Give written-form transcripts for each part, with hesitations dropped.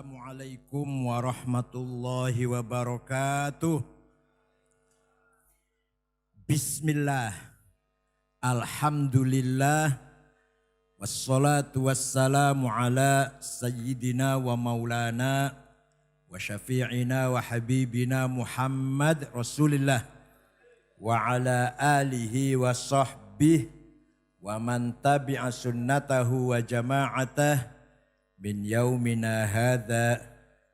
Assalamualaikum warahmatullahi wabarakatuh. Bismillah, alhamdulillah, wassalatu wassalamu ala sayyidina wa maulana wa syafi'ina wa habibina Muhammad Rasulillah wa ala alihi wa sahbihi wa man tabi'a sunnatahu wa jama'atah min yaumina hadha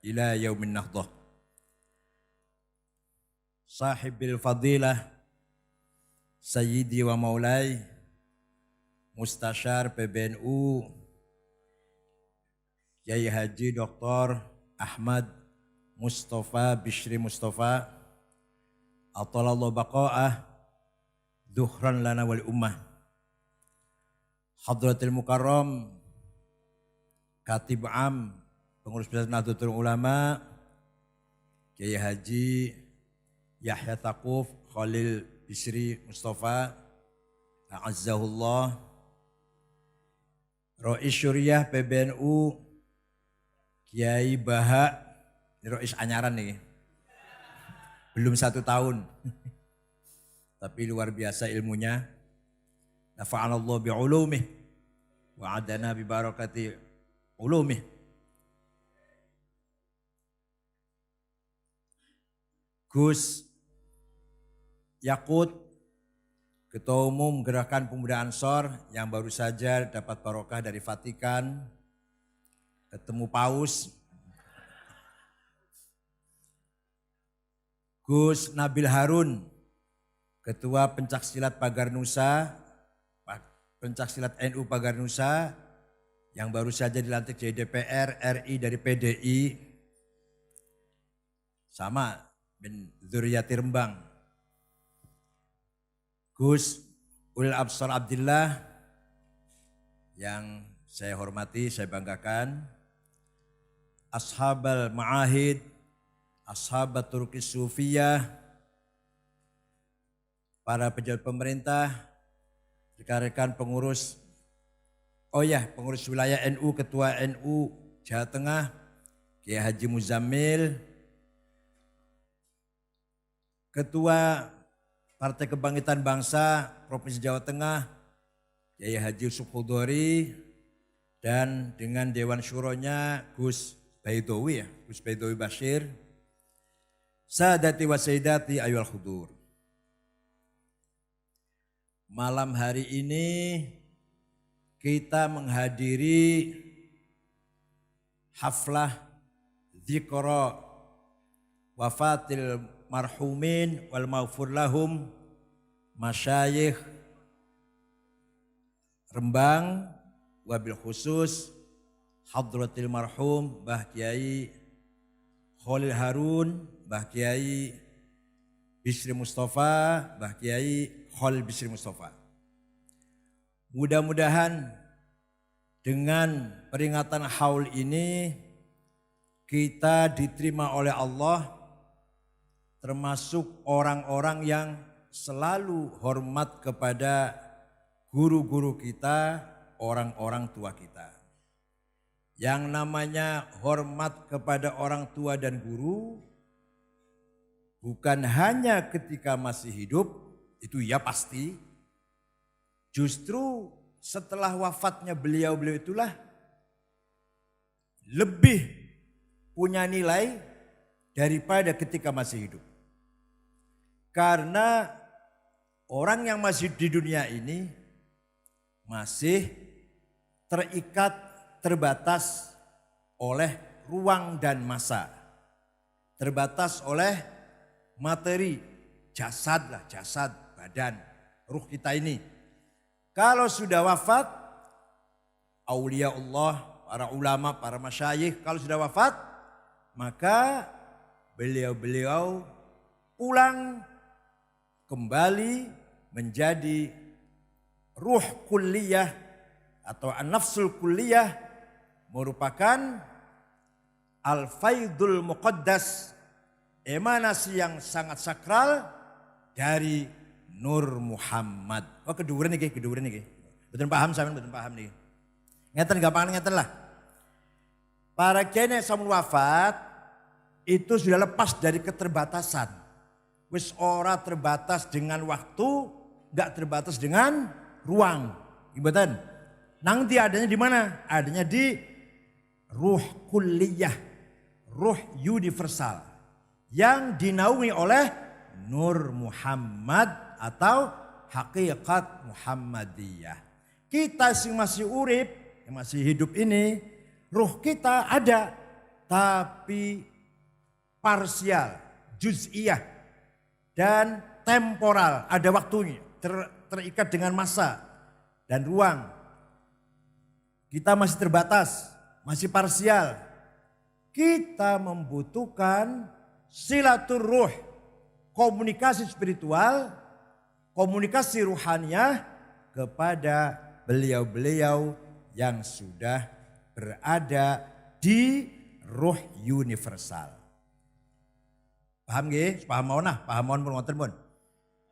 ila yaumin nahdah. Sahibil fadilah Sayyidi wa maulai Mustasyar PBNU Kiai Haji Dr. Ahmad Mustafa Bishri Mustafa Atalallahu baqa'ah Dhuhran lana wal ummah. Hadratil Mukarram Katib Am Pengurus Besar Nahdlatul Ulama Kiai Haji Yahya Taquf Khalil Bishri Mustafa A'azzahullah, Rois Syuriah PBNU Kiai Baha, ini Rois anyaran nih, belum 1 tahun tapi luar biasa ilmunya. Nafa'anallahu bi'ulumih wa adana bi barakati ulumih. Gus Yakut, Ketua Umum Gerakan Pemuda Ansor yang baru saja dapat barokah dari Vatikan, ketemu Paus. Gus Nabil Harun, Ketua Pencaksilat Pagar Nusa, Pencaksilat NU Pagar Nusa, yang baru saja dilantik jadi DPR RI dari PDI, sama bin Dzurriyyati Rembang. Gus Ulil Absar Abdillah yang saya hormati, saya banggakan. Ashabal Ma'ahid, Ashabat Turkis Sufiyah, para pejabat pemerintah, rekan-rekan pengurus, pengurus wilayah NU, Ketua NU Jawa Tengah, Kiai Haji Muzammil, Ketua Partai Kebangkitan Bangsa Provinsi Jawa Tengah, Kiai Haji Yusuf Hudori, dan dengan Dewan Syuronya Gus Baidowi Gus Baidowi Bashir, Sadati wa Sayyidati ayyuhal hudur. Malam hari ini kita menghadiri haflah dzikra wafatil marhumin wal maghfur lahum masyayikh Rembang, wabil khusus hadratil marhum Mbah Kiai Khalil Harun, Mbah Kiai Bishri Mustafa, Mbah Kiai Khalil Bishri Mustafa. Mudah-mudahan dengan peringatan haul ini kita diterima oleh Allah, termasuk orang-orang yang selalu hormat kepada guru-guru kita, orang-orang tua kita. Yang namanya hormat kepada orang tua dan guru bukan hanya ketika masih hidup, itu ya pasti. Justru setelah wafatnya beliau-beliau itulah lebih punya nilai daripada ketika masih hidup. Karena orang yang masih di dunia ini masih terikat, terbatas oleh ruang dan masa. Terbatas oleh materi, jasad, badan, ruh kita ini. Kalau sudah wafat, aulia Allah, para ulama, para masyayikh, kalau sudah wafat, maka beliau-beliau pulang kembali menjadi ruh kulliyah atau an-nafsul kulliyah, merupakan al-faidul muqaddas, emanasi yang sangat sakral dari Nur Muhammad. Oh keduren nih, Betul paham sampean, betul paham nih. Ngeten gampang ngeten lah. Para kiai nek sampun wafat itu sudah lepas dari keterbatasan. Wis ora terbatas dengan waktu, enggak terbatas dengan ruang. Ibatan. Nanti adanya di mana? Adanya di ruh kulliyah, ruh universal yang dinaungi oleh Nur Muhammad atau hakikat Muhammadiyah. Kita sing masih urip, yang masih hidup ini, ruh kita ada tapi parsial, juz'iyah dan temporal, ada waktunya, terikat dengan masa dan ruang. Kita masih terbatas, masih parsial. Kita membutuhkan silaturruh, komunikasi spiritual, komunikasi ruhaniyah kepada beliau-beliau yang sudah berada di ruh universal. Paham nggih? Paham mau nah, paham mau ngoten pun.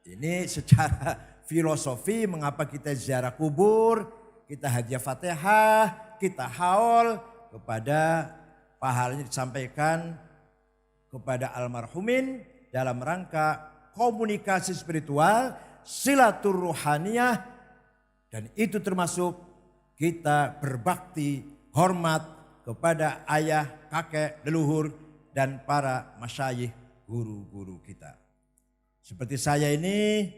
Ini secara filosofi mengapa kita ziarah kubur, kita hadiah Fatihah, kita haul kepada pahalanya disampaikan kepada almarhumin dalam rangka komunikasi spiritual, silaturruhaniyah, dan itu termasuk kita berbakti hormat kepada ayah, kakek, leluhur, dan para masyayikh, guru-guru kita. Seperti saya ini,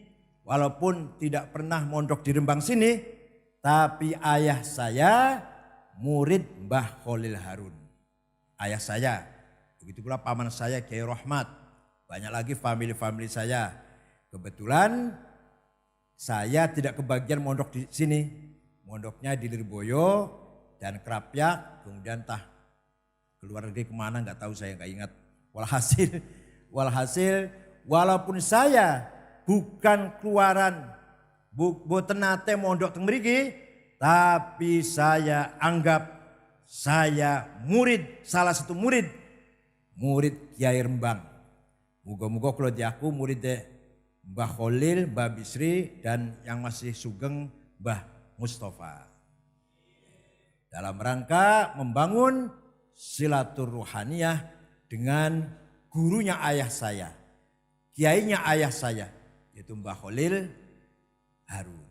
walaupun tidak pernah mondok di Rembang sini, tapi ayah saya murid Mbah Khalil Harun. Ayah saya, begitu pula paman saya Kiai Rahmat, banyak lagi family saya. Kebetulan saya tidak kebagian mondok di sini, mondoknya di Lirboyo dan Krapyak, kemudian keluar negeri kemana nggak tahu, saya nggak ingat. Walhasil walaupun saya bukan keluaran boten nate mondok teng mriki, tapi saya anggap saya murid, salah satu murid Kiai Rembang. Muga-muga kalau di aku muridnya Mbah Khalil, Mbah Bisri, dan yang masih sugeng Mbah Mustafa. Dalam rangka membangun silaturruhaniyah dengan gurunya ayah saya, kiainya ayah saya, yaitu Mbah Khalil Harun.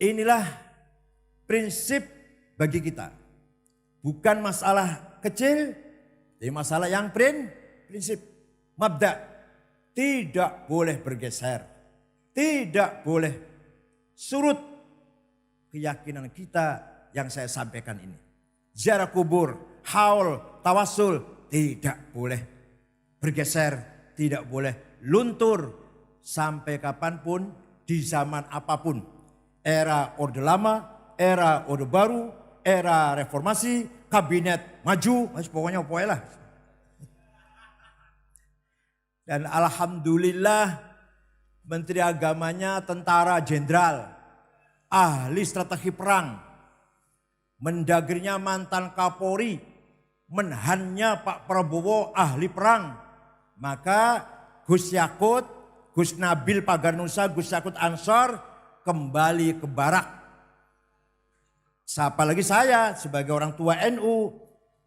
Inilah prinsip bagi kita. Bukan masalah kecil, tapi masalah yang prinsip. Mabda, tidak boleh bergeser, tidak boleh surut keyakinan kita yang saya sampaikan ini. Ziarah kubur, haul, tawasul tidak boleh bergeser, tidak boleh luntur sampai kapanpun, di zaman apapun. Era Orde Lama, era Orde Baru, era reformasi, kabinet maju, pokoknya lah. Dan alhamdulillah Menteri Agamanya tentara jenderal, ahli strategi perang, Mendagrinya mantan Kapolri, Menhannya Pak Prabowo ahli perang. Maka Gus Yakut, Gus Nabil Pagarnusa, Gus Yakut Ansor kembali ke barak. Apalagi saya sebagai orang tua NU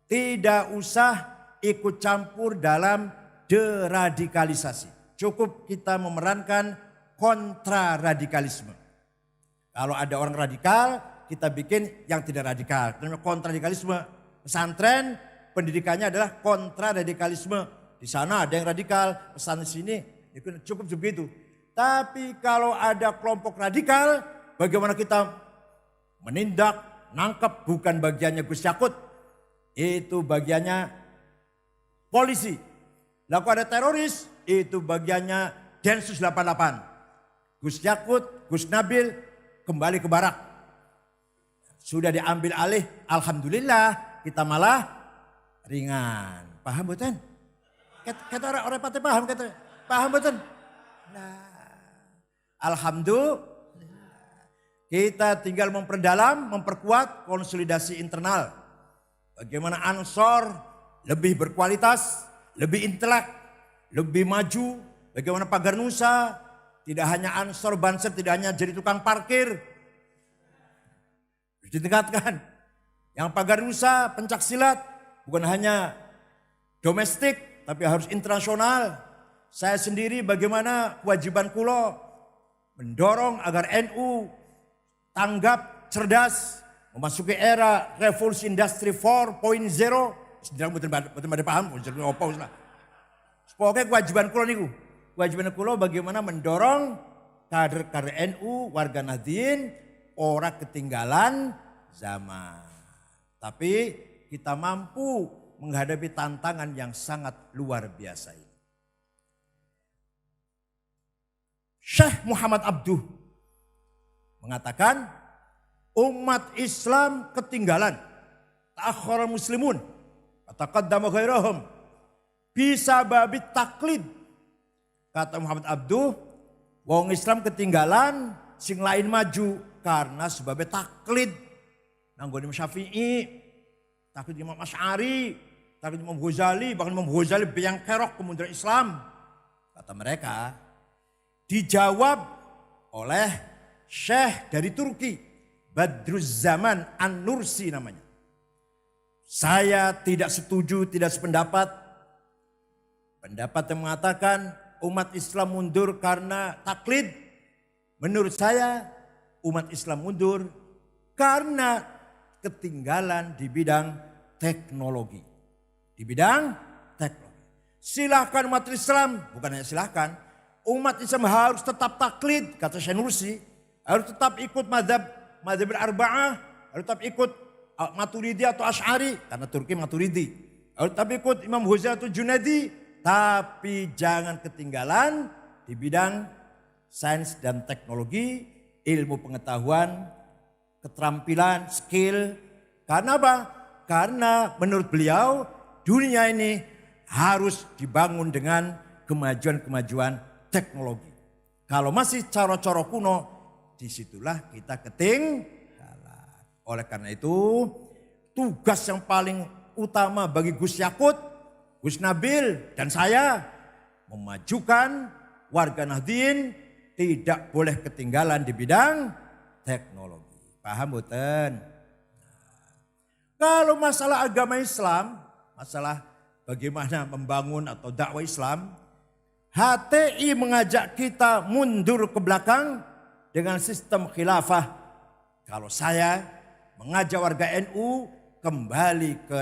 tidak usah ikut campur dalam deradikalisasi. Cukup kita memerankan kontraradikalisme. Kalau ada orang radikal, kita bikin yang tidak radikal. Kontraradikalisme. Pesantren pendidikannya adalah kontraradikalisme. Di sana ada yang radikal, pesan di sini, cukup begitu. Tapi kalau ada kelompok radikal, bagaimana kita menindak, nangkep, bukan bagiannya Gus Yakut. Itu bagiannya polisi. Lalu ada teroris, itu bagiannya Densus 88. Gus Yakut, Gus Nabil kembali ke barak. Sudah diambil alih, alhamdulillah kita malah ringan. Paham betul? Kata orang pati paham, kata paham betul? Nah, alhamdulillah kita tinggal memperdalam, memperkuat konsolidasi internal. Bagaimana Ansor lebih berkualitas, lebih intelek, lebih maju. Bagaimana Pagarnusa tidak hanya Ansor Banser, tidak hanya jadi tukang parkir. Ditingkatkan. Yang pagar nusa, pencak silat, bukan hanya domestik, tapi harus internasional. Saya sendiri bagaimana kewajiban kulo mendorong agar NU tanggap, cerdas, memasuki era revolusi industri 4.0. Sedang betul-betul paham, pokoknya kewajiban kulo niku. Kewajiban kulo bagaimana mendorong kader-kader NU, warga Nahdien, ora ketinggalan zaman. Tapi kita mampu menghadapi tantangan yang sangat luar biasa ini. Syekh Muhammad Abduh mengatakan umat Islam ketinggalan. Ta'akhkhara muslimun, taqaddama ghairahum bisa babi taklid. Kata Muhammad Abduh, wong Islam ketinggalan, sing lain maju karena sebabnya taklid. Nanggone Imam Syafi'i, taklid Imam Asy'ari, taklid Imam Ghazali, bahkan Imam Ghazali yang kerok kemunduran Islam. Kata mereka, dijawab oleh Syekh dari Turki, Badruzzaman An-Nursi namanya. Saya tidak setuju, tidak sependapat. Pendapat yang mengatakan umat Islam mundur karena taklid. Menurut saya umat Islam mundur karena ketinggalan di bidang teknologi. Di bidang teknologi. Silahkan umat Islam, bukan hanya silahkan. Umat Islam harus tetap taklid, kata Syekh Nursi. Harus tetap ikut madhab arba'ah. Harus tetap ikut Maturidi atau Asy'ari, karena Turki Maturidi. Harus tetap ikut Imam Ghazali atau Junaidi. Tapi jangan ketinggalan di bidang sains dan teknologi, ilmu pengetahuan, keterampilan, skill. Karena apa? Karena menurut beliau dunia ini harus dibangun dengan kemajuan-kemajuan teknologi. Kalau masih cara-cara kuno, disitulah kita ketinggalan. Oleh karena itu, tugas yang paling utama bagi Gus Yakut, Gus Nabil, dan saya memajukan warga Nahdien tidak boleh ketinggalan di bidang teknologi. Paham boten? Kalau masalah agama Islam, masalah bagaimana membangun atau dakwah Islam, HTI mengajak kita mundur ke belakang dengan sistem khilafah. Kalau saya mengajak warga NU kembali ke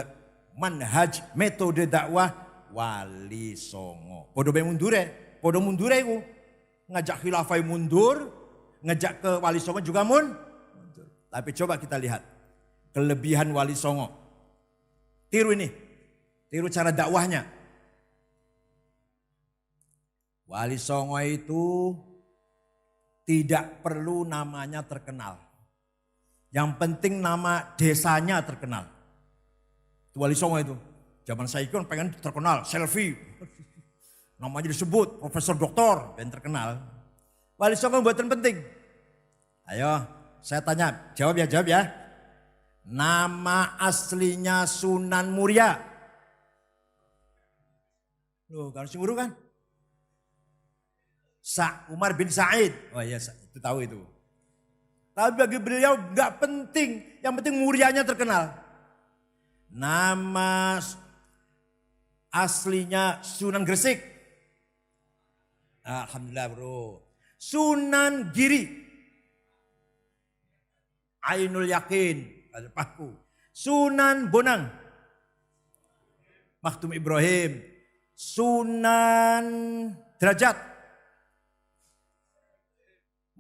manhaj metode dakwah Wali Songo. Podo mundure iku. Ngajak khilafah mundur, ngajak ke Wali Songo juga mundur. Tapi coba kita lihat kelebihan Wali Songo. Tiru ini, tiru cara dakwahnya. Wali Songo itu tidak perlu namanya terkenal. Yang penting nama desanya terkenal. Wali Songo itu. Zaman saya kan pengen terkenal, selfie. Namanya disebut Profesor Doktor, dan terkenal. Wali Songo buatan penting. Ayo, saya tanya, jawab ya. Nama aslinya Sunan Muria. Loh, kalau sing kan? Umar bin Said. Oh iya, itu tahu itu. Tapi bagi beliau gak penting, yang penting Murianya terkenal. Nama aslinya Sunan Gresik. Alhamdulillah bro. Sunan Giri. Ainul Yakin. Paku. Sunan Bonang. Maktum Ibrahim. Sunan Derajat.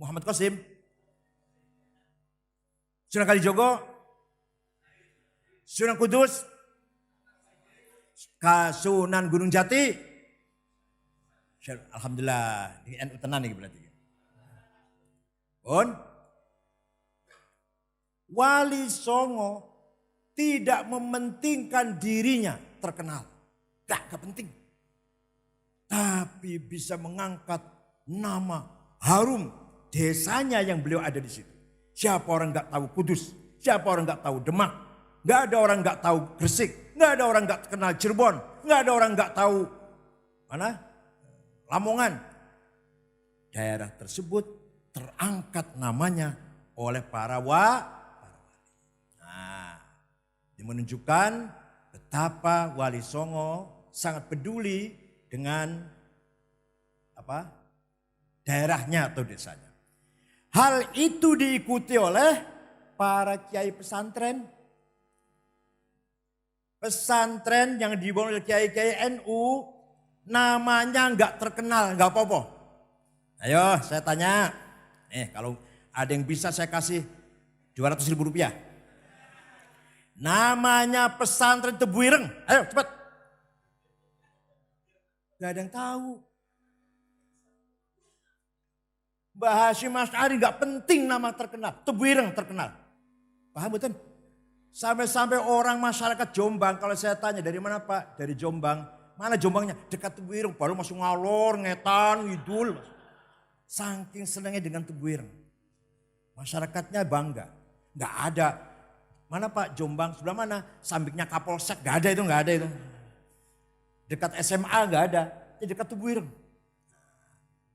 Muhammad Qasim. Sunan Kalijogo. Sunan Kudus. Sunan Gunung Jati. Alhamdulillah. Ini NU tenan nih berarti. Wali Songo tidak mementingkan dirinya terkenal. Gak penting. Tapi bisa mengangkat nama harum desanya yang beliau ada di situ. Siapa orang gak tahu Kudus? Siapa orang gak tahu Demak? Gak ada orang gak tahu Gresik. Gak ada orang gak kenal Cirebon. Gak ada orang gak tahu mana? Lamongan. Daerah tersebut terangkat namanya oleh para wali. Nah, Ini menunjukkan betapa Wali Songo sangat peduli dengan daerahnya atau desanya. Hal itu diikuti oleh para kiai pesantren. Pesantren yang dibangun oleh kiai-kiai NU namanya nggak terkenal, nggak apa-apa. Ayo saya tanya, kalau ada yang bisa saya kasih 200.000 rupiah. Namanya pesantren Tebu Ireng, ayo cepat. Gak ada yang tahu. Mbah Hasyim Asy'ari gak penting nama terkenal. Tebu Ireng terkenal. Paham betul? Sampai-sampai orang masyarakat Jombang, kalau saya tanya dari mana Pak? Dari Jombang. Mana Jombangnya? Dekat Tebu Ireng. Baru masuk Ngalor, Ngetan, Widul. Saking senangnya dengan Tebu Ireng. Masyarakatnya bangga. Gak ada. Mana Pak Jombang? Sebelah mana? Sambiknya Kapolsek. Gak ada itu, gak ada itu. Dekat SMA gak ada. Dekat Tebu Ireng.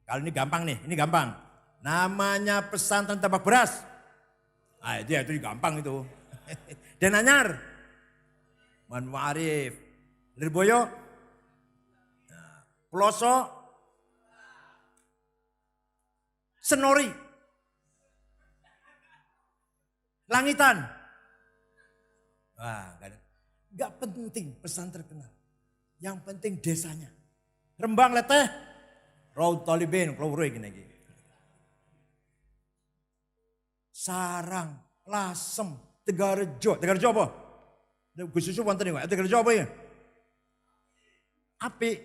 Kalau ini gampang nih, ini gampang. Namanya pesantren Tabak Beras. Ah itu gampang itu. Denanyar. Man Ma'arif. Lirboyo. Peloso. Senori. Langitan. Wah, gak penting pesantren terkenal. Yang penting desanya. Rembang Leteh. Raud Talibin, kalau gini. Sarang, Lasem, Tegarejo. Tegarejo apa? Gus Yusuf wonten niku. Tegarejo apa ya? Apik.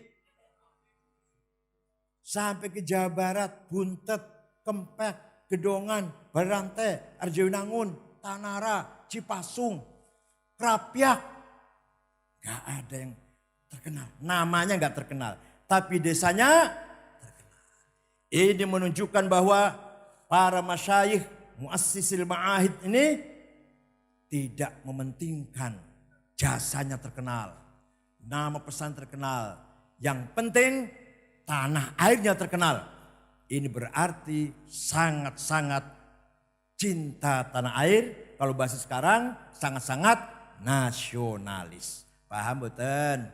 Sampai ke Jawa Barat, Buntet, Kempek, Gedongan, Barante, Arjawinangun, Tanara, Cipasung, Krapyak. Gak ada yang terkenal. Namanya gak terkenal. Tapi desanya terkenal. Ini menunjukkan bahwa para masyayikh Muassisil Ma'ahid ini tidak mementingkan jasanya terkenal. Nama pesan terkenal. Yang penting tanah airnya terkenal. Ini berarti sangat-sangat cinta tanah air. Kalau bahasa sekarang sangat-sangat nasionalis. Paham betul?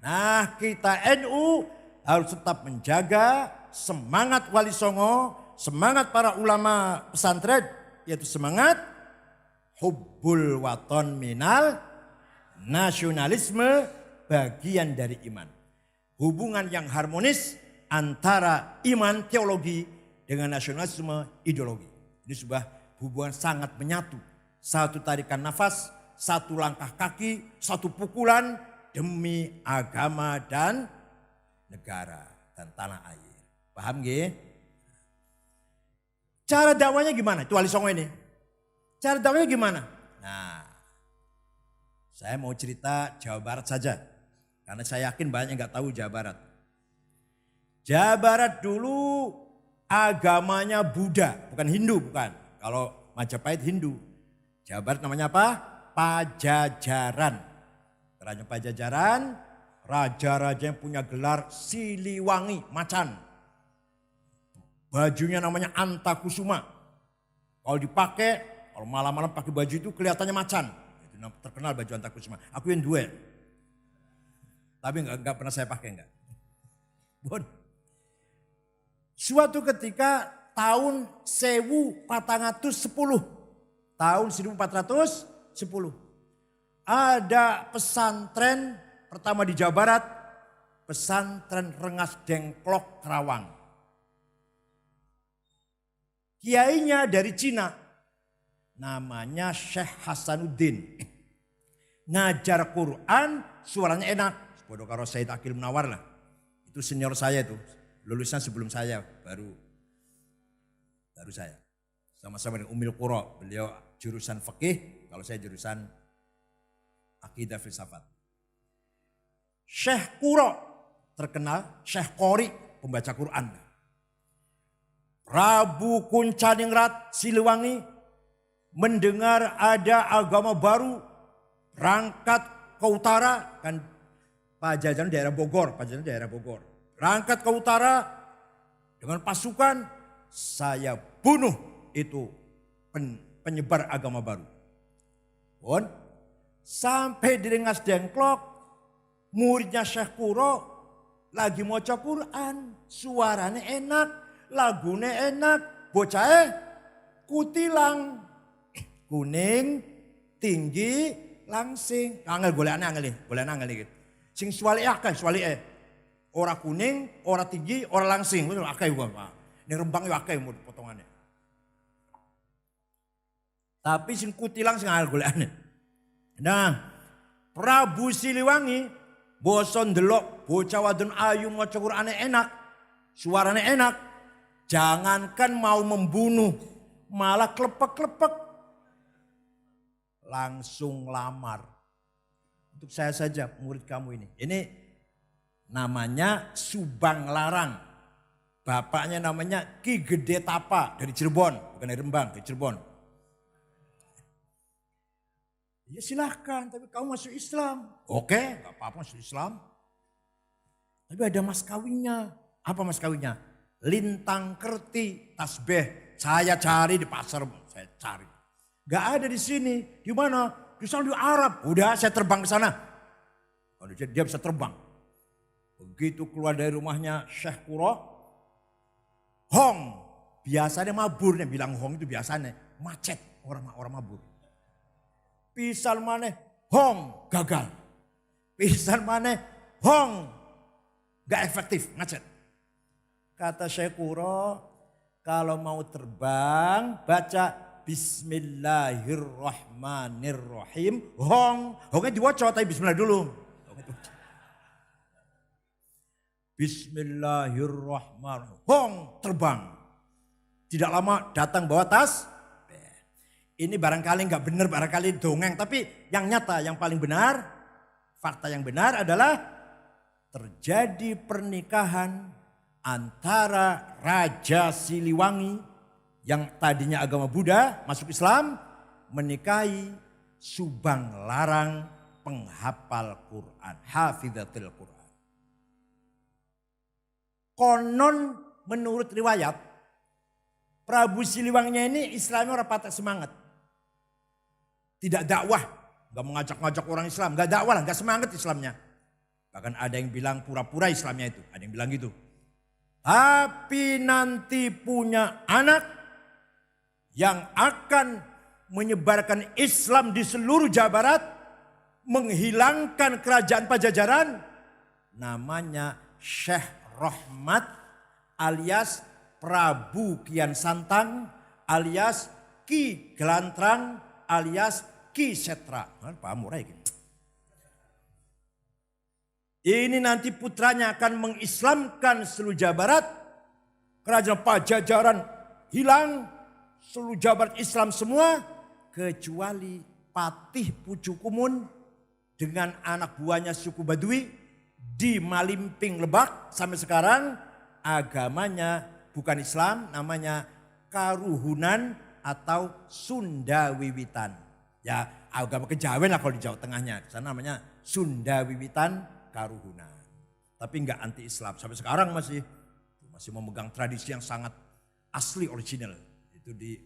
Nah kita NU harus tetap menjaga semangat Wali Songo, semangat para ulama pesantren, yaitu semangat hubbul waton minal nasionalisme, bagian dari iman. Hubungan yang harmonis antara iman teologi dengan nasionalisme ideologi. Ini sebuah hubungan sangat menyatu. Satu tarikan nafas, satu langkah kaki, satu pukulan demi agama dan negara dan tanah air. Paham gak? Cara dakwanya gimana? Itu Wali Songo ini. Cara dakwanya gimana? Nah, saya mau cerita Jawa Barat saja. Karena saya yakin banyak yang gak tahu Jawa Barat. Jawa Barat dulu agamanya Buddha, bukan Hindu, bukan. Kalau Majapahit Hindu. Jawa Barat namanya apa? Pajajaran. Kerajaan Pajajaran, raja-raja yang punya gelar Siliwangi, Macan. Bajunya namanya Antakusuma. Kalau dipakai, kalau malam-malam pakai baju itu kelihatannya macan. Itu terkenal baju Antakusuma. Aku yang dua. Tapi enggak pernah saya pakai enggak. Bon. Suatu ketika tahun 1410. Tahun 1410. Ada pesantren pertama di Jawa Barat. Pesantren Rengas Dengklok Kerawang. Kiainya dari Cina, namanya Syekh Hasanuddin. Ngajar Quran, suaranya enak. Bodoh karo Said Akil Munawar lah. Itu senior saya itu, lulusan sebelum saya, baru saya. Sama-sama dengan Umil Qura, beliau jurusan fikih, kalau saya jurusan akidah filsafat. Syekh Qura terkenal, Syekh Qori pembaca Quran. Prabu Kuncaningrat Siliwangi mendengar ada agama baru, berangkat ke utara, kan Pajajaran daerah Bogor, berangkat ke utara dengan pasukan, saya bunuh itu penyebar agama baru. Pun Sampai di Rengas Dengklok, muridnya Syekh Kuro lagi maca Quran. Suaranya enak, lagunya enak, bocahnya kutilang. Kuning, tinggi, langsing. Angel golekane angel iki. Sing swalike akeh, swalike. Ora kuning, ora tinggi, ora langsing. Akeh wae, Pak. Ning Rembang yo akeh potongane. Tapi sing kutilang sing angel golekane. Nah, Prabu Siliwangi boso ndelok bocah wadon ayu maca Qur'ane enak, suarane enak. Jangankan mau membunuh, malah klepek-klepek. Langsung lamar. Untuk saya saja murid kamu ini. Ini namanya Subang Larang. Bapaknya namanya Ki Gede Tapa dari Cirebon. Bukan dari Rembang, dari Cirebon. Ya silahkan, tapi kamu masuk Islam. Oke, gak apa-apa masuk Islam. Tapi ada mas kawinnya. Apa mas kawinnya? Lintang kerti, tasbih. Saya cari di pasar, saya cari. Gak ada di sini. Di mana? Di sana di Arab. Udah saya terbang ke sana. Dia bisa terbang. Begitu keluar dari rumahnya Syekh Kuro. Hong. Biasanya mabur. Bilang hong itu biasanya. Macet orang mabur. Pisan maneh hong gagal. Pisan maneh hong gak efektif, macet. Kata Syekh Kuro, kalau mau terbang baca Bismillahirrahmanirrahim. Hongnya diwaca tapi bismillah dulu. Bismillahirrahmanirrahim. Hong terbang. Tidak lama datang bawa tas. Ini barangkali nggak benar, barangkali dongeng. Tapi yang nyata, yang paling benar, fakta yang benar adalah terjadi pernikahan antara Raja Siliwangi yang tadinya agama Buddha masuk Islam, menikahi Subang Larang penghafal Quran, hafidzatul Quran. Konon menurut riwayat, Prabu Siliwanginya ini Islamnya orang patah semangat. Tidak dakwah, gak mengajak-ngajak orang Islam, gak dakwah lah, gak semangat Islamnya. Bahkan ada yang bilang pura-pura Islamnya itu, ada yang bilang gitu. Tapi nanti punya anak yang akan menyebarkan Islam di seluruh Jawa Barat, menghilangkan kerajaan Pajajaran, namanya Syekh Rahmat alias Prabu Kian Santang alias Ki Gelantrang alias Ki Setra. Paham ora iki? Ini nanti putranya akan mengislamkan seluruh Jawa Barat. Kerajaan Pajajaran hilang. Seluruh Jawa Barat Islam semua. Kecuali Patih Pucukumun dengan anak buahnya suku Badui di Malimping Lebak. Sampai sekarang agamanya bukan Islam, namanya Karuhunan atau Sunda Wiwitan. Ya agama kejawen lah kalau di Jawa Tengahnya. Di sana namanya Sunda Wiwitan Karuhunan. Tapi enggak anti Islam. Sampai sekarang masih memegang tradisi yang sangat asli original. Itu di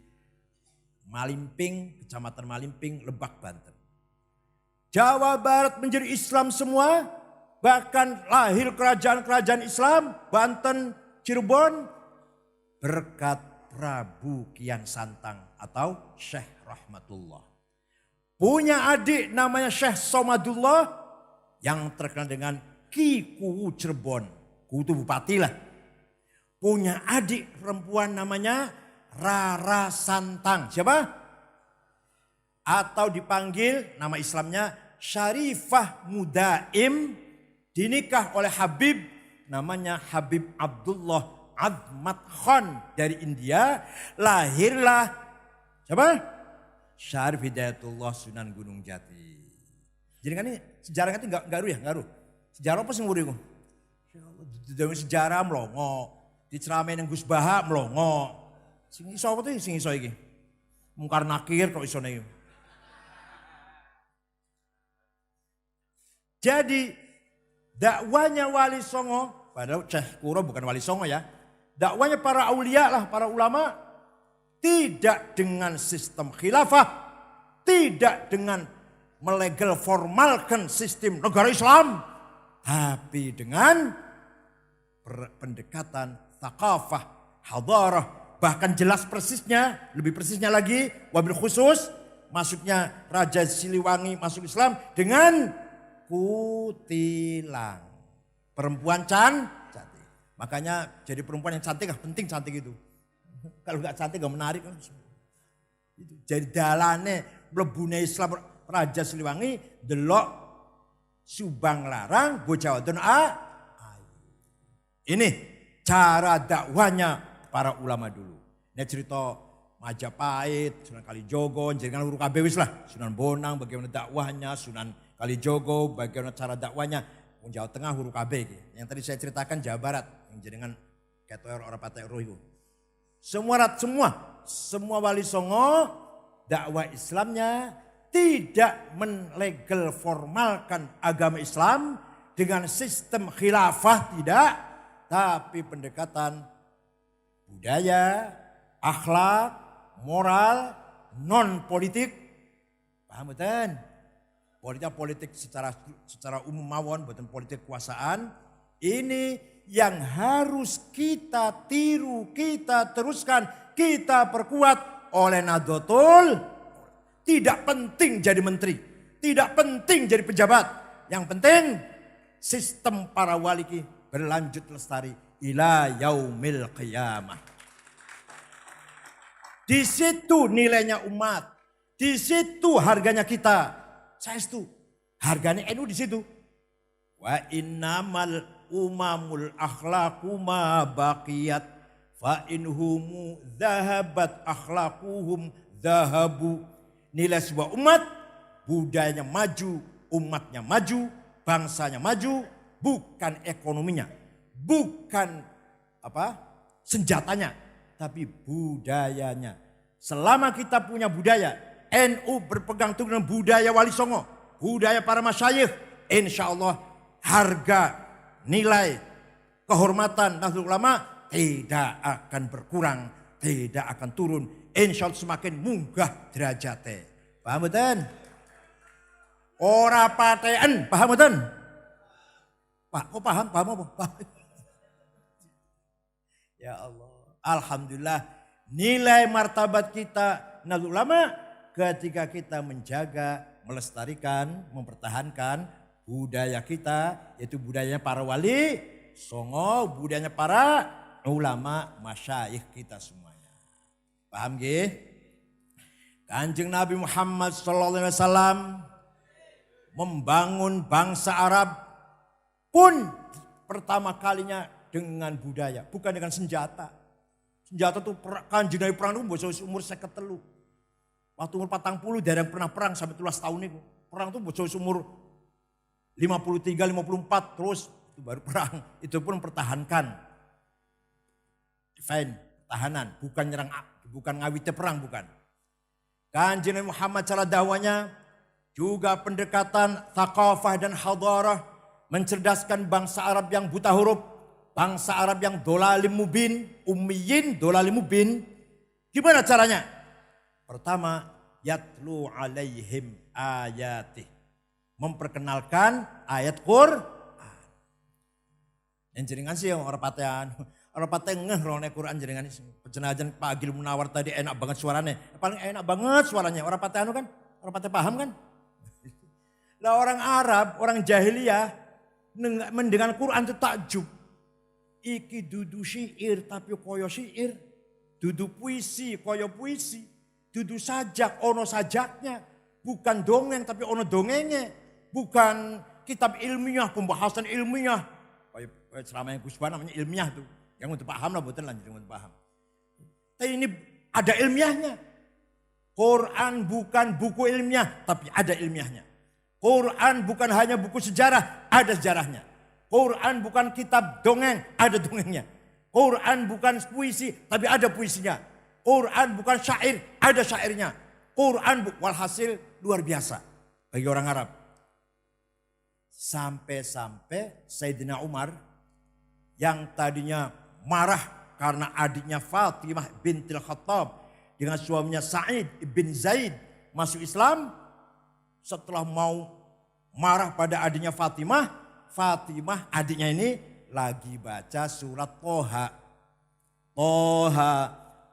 Malimping, Kecamatan Malimping, Lebak, Banten. Jawa Barat menjadi Islam semua. Bahkan lahir kerajaan-kerajaan Islam. Banten, Cirebon. Berkat Prabu Kian Santang atau Syekh Rahmatullah. Punya adik namanya Syekh Somadullah yang terkenal dengan Ki Kuwu Cirebon. Kuwu itu bupati lah. Punya adik perempuan namanya Rara Santang. Siapa? Atau dipanggil nama Islamnya Syarifah Mudaim. Dinikah oleh Habib namanya Habib Abdullah Azmat Khan dari India. Lahirlah siapa? Syarif Hidayatullah Sunan Gunung Jati. Jadi kan ini sejarah itu enggak garuh ya, garuh. Sejarah apa sing nguri ku? Dari sejarah melongo, diceramain yang Gus Baha melongo. Sing iso apa tuh sing iso iki? Mungkar nakir kok isone iki. Jadi dakwanya Wali Songo, padahal Syekh Kuro bukan Wali Songo ya. Dakwanya para aulia lah, para ulama. Tidak dengan sistem khilafah. Tidak dengan melegal formalkan sistem negara Islam. Tapi dengan pendekatan thaqafah, hadarah, bahkan jelas persisnya, lebih persisnya lagi, wabil khusus, masuknya Raja Siliwangi masuk Islam dengan kutilang. Perempuan cantik. Makanya jadi perempuan yang cantik, penting cantik itu. Kalau nggak cantik nggak menarik. Jadi dalane mlebune Islam Raja Siliwangi delok Subang Larang bocah wadon ayu. Ini cara dakwanya para ulama dulu. Ini cerita Majapahit, Sunan Kalijogo, jenengan uruk kabeh wis lah. Sunan Bonang bagaimana dakwahnya, Sunan Kalijogo bagaimana cara dakwahnya. Jawa Tengah uruk kabeh iki. Yang tadi saya ceritakan Jawa Barat yang jenengan ketok ora patek roh iku. Semua wali songo dakwah Islamnya tidak menlegal formalkan agama Islam dengan sistem khilafah tidak, tapi pendekatan budaya, akhlak, moral, non politik. Paham betul? Politik secara umum mawon, bukan politik kekuasaan. Ini yang harus kita tiru, kita teruskan, kita perkuat oleh Nahdlatul. Tidak penting jadi menteri, tidak penting jadi pejabat. Yang penting sistem para wali berlanjut lestari ila yaumil qiyamah. Di situ nilainya umat, di situ harganya kita. Saya itu harganya NU di situ. Wa innamal umamul akhlaqu ma baqiyat fa inhumu dhahabat akhlaquhum dhahabu. Nilai sebuah umat, budayanya maju, umatnya maju, bangsanya maju, bukan ekonominya, bukan senjatanya, tapi budayanya. Selama kita punya budaya, NU berpegang teguh dengan budaya Wali Songo, budaya para masyayikh, insya Allah harga, nilai, kehormatan Nahdlatul Ulama tidak akan berkurang, tidak akan turun. Insya Allah semakin munggah derajatnya. Paham betul? Ora paten, paham betul? Pak, kok paham? Paham apa? Ya Allah. Alhamdulillah nilai martabat kita Nahdlatul Ulama ketika kita menjaga, melestarikan, mempertahankan budaya kita, yaitu budayanya para wali songo, budayanya para ulama masyayikh kita semuanya. Paham nggih? Kanjeng Nabi Muhammad SAW membangun bangsa Arab pun pertama kalinya dengan budaya, bukan dengan senjata. Senjata itu Kanjeng Nabi perang itu umur 53. Waktu umur 40 dari yang pernah perang sampai 13 tahun itu. Perang itu umur 53, 54 terus itu baru perang. Itu pun mempertahankan. Defend, pertahanan, bukan nyerang, bukan ngawite perang, bukan. Kanjeng Nabi Muhammad cara dakwahnya juga pendekatan thaqafah dan hadarah, mencerdaskan bangsa Arab yang buta huruf, bangsa Arab yang dolalim mubin, ummiyin dolalim mubin. Gimana caranya? Pertama, yatlu alaihim ayatih, memperkenalkan ayat Quran. Yang jenengan sih orang patean. Orang patah ngeh rone Quran jenengan pejenajan Pak Agil Munawar tadi enak banget suaranya. Paling enak banget suaranya. Orang patah kan? Orang patah paham kan? Lah orang Arab, orang jahiliyah mendengar Quran itu takjub. Iki dudu syair tapi koyo syair. Dudu puisi koyo puisi. Dudu sajak ono sajaknya. Bukan dongeng tapi ono dongengnya. Bukan kitab ilmiah, pembahasan ilmiah. Kayak ceramah yang Kusba namanya ilmiah tuh. Yang untuk paham lah, betul lanjut untuk paham. Tapi ini ada ilmiahnya. Quran bukan buku ilmiah, tapi ada ilmiahnya. Quran bukan hanya buku sejarah, ada sejarahnya. Quran bukan kitab dongeng, ada dongengnya. Quran bukan puisi, tapi ada puisinya. Quran bukan syair, ada syairnya. Quran walhasil luar biasa bagi orang Arab. Sampai-sampai Sayyidina Umar yang tadinya marah karena adiknya Fatimah bintil Khattab dengan suaminya Sa'id bin Zaid masuk Islam. setelah mau marah pada adiknya Fatimah, Fatimah adiknya ini lagi baca surat Toha. Toha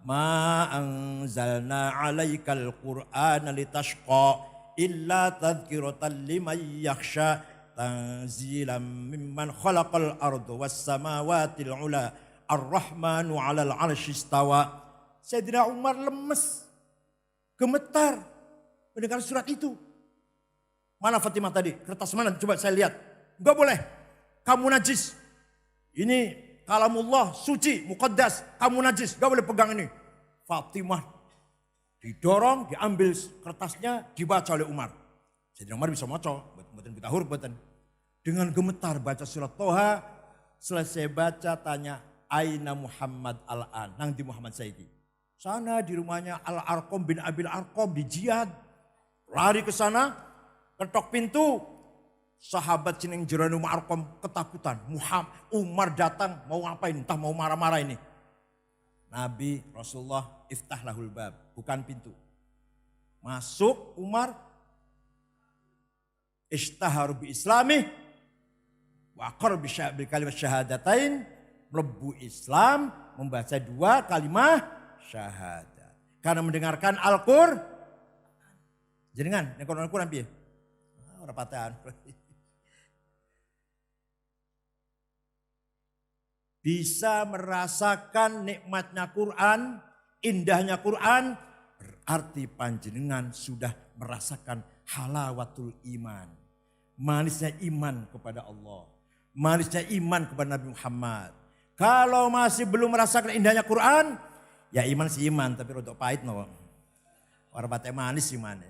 ma anzalna alaikal qur'ana litashqa illa tadhkiratan liman yakhsha tanzilam mimman khalaqal arda was samawati ula ar-rahmanu 'alal 'arsy istawa. Sayyidina Umar lemes, gemetar mendengar surat itu. Mana Fatimah tadi? Kertas mana? Coba saya lihat. Enggak boleh. Kamu najis. Ini kalamullah suci, muqaddas. Kamu najis. Enggak boleh pegang ini. Fatimah didorong, diambil kertasnya, dibaca oleh Umar. Sayyidina Umar bisa maca, buatan kita huruf buatan. Dengan gemetar baca surat Toha, selesai baca tanya, Aina Muhammad al-an? Nang di Muhammad Sayyidi. Sana di rumahnya Al-Arqam bin Abil Arqam di Jihad. Lari ke sana, ketok pintu. Sahabat Cining Jeronimo Arqam ketakutan. Umar datang mau ngapain? Entah mau marah-marah ini. Nabi Rasulullah iftah lahul bab. Bukan pintu. Masuk Umar. Ishtaharu bi islamih. Wa aqar bi kalimat syahadatain. Melebu Islam. Membaca 2 kalimat syahadat. Karena mendengarkan Al-Qur'an. Jenengan, yang Al-Qur'an piye? Ora patahan. Bisa merasakan nikmatnya Quran, indahnya Quran, berarti panjenengan sudah merasakan halawatul iman. Manisnya iman kepada Allah. Manisnya iman kepada Nabi Muhammad. Kalau masih belum merasakan indahnya Quran, ya iman sih iman, tapi rodok pahit no. Orang batik manis iman.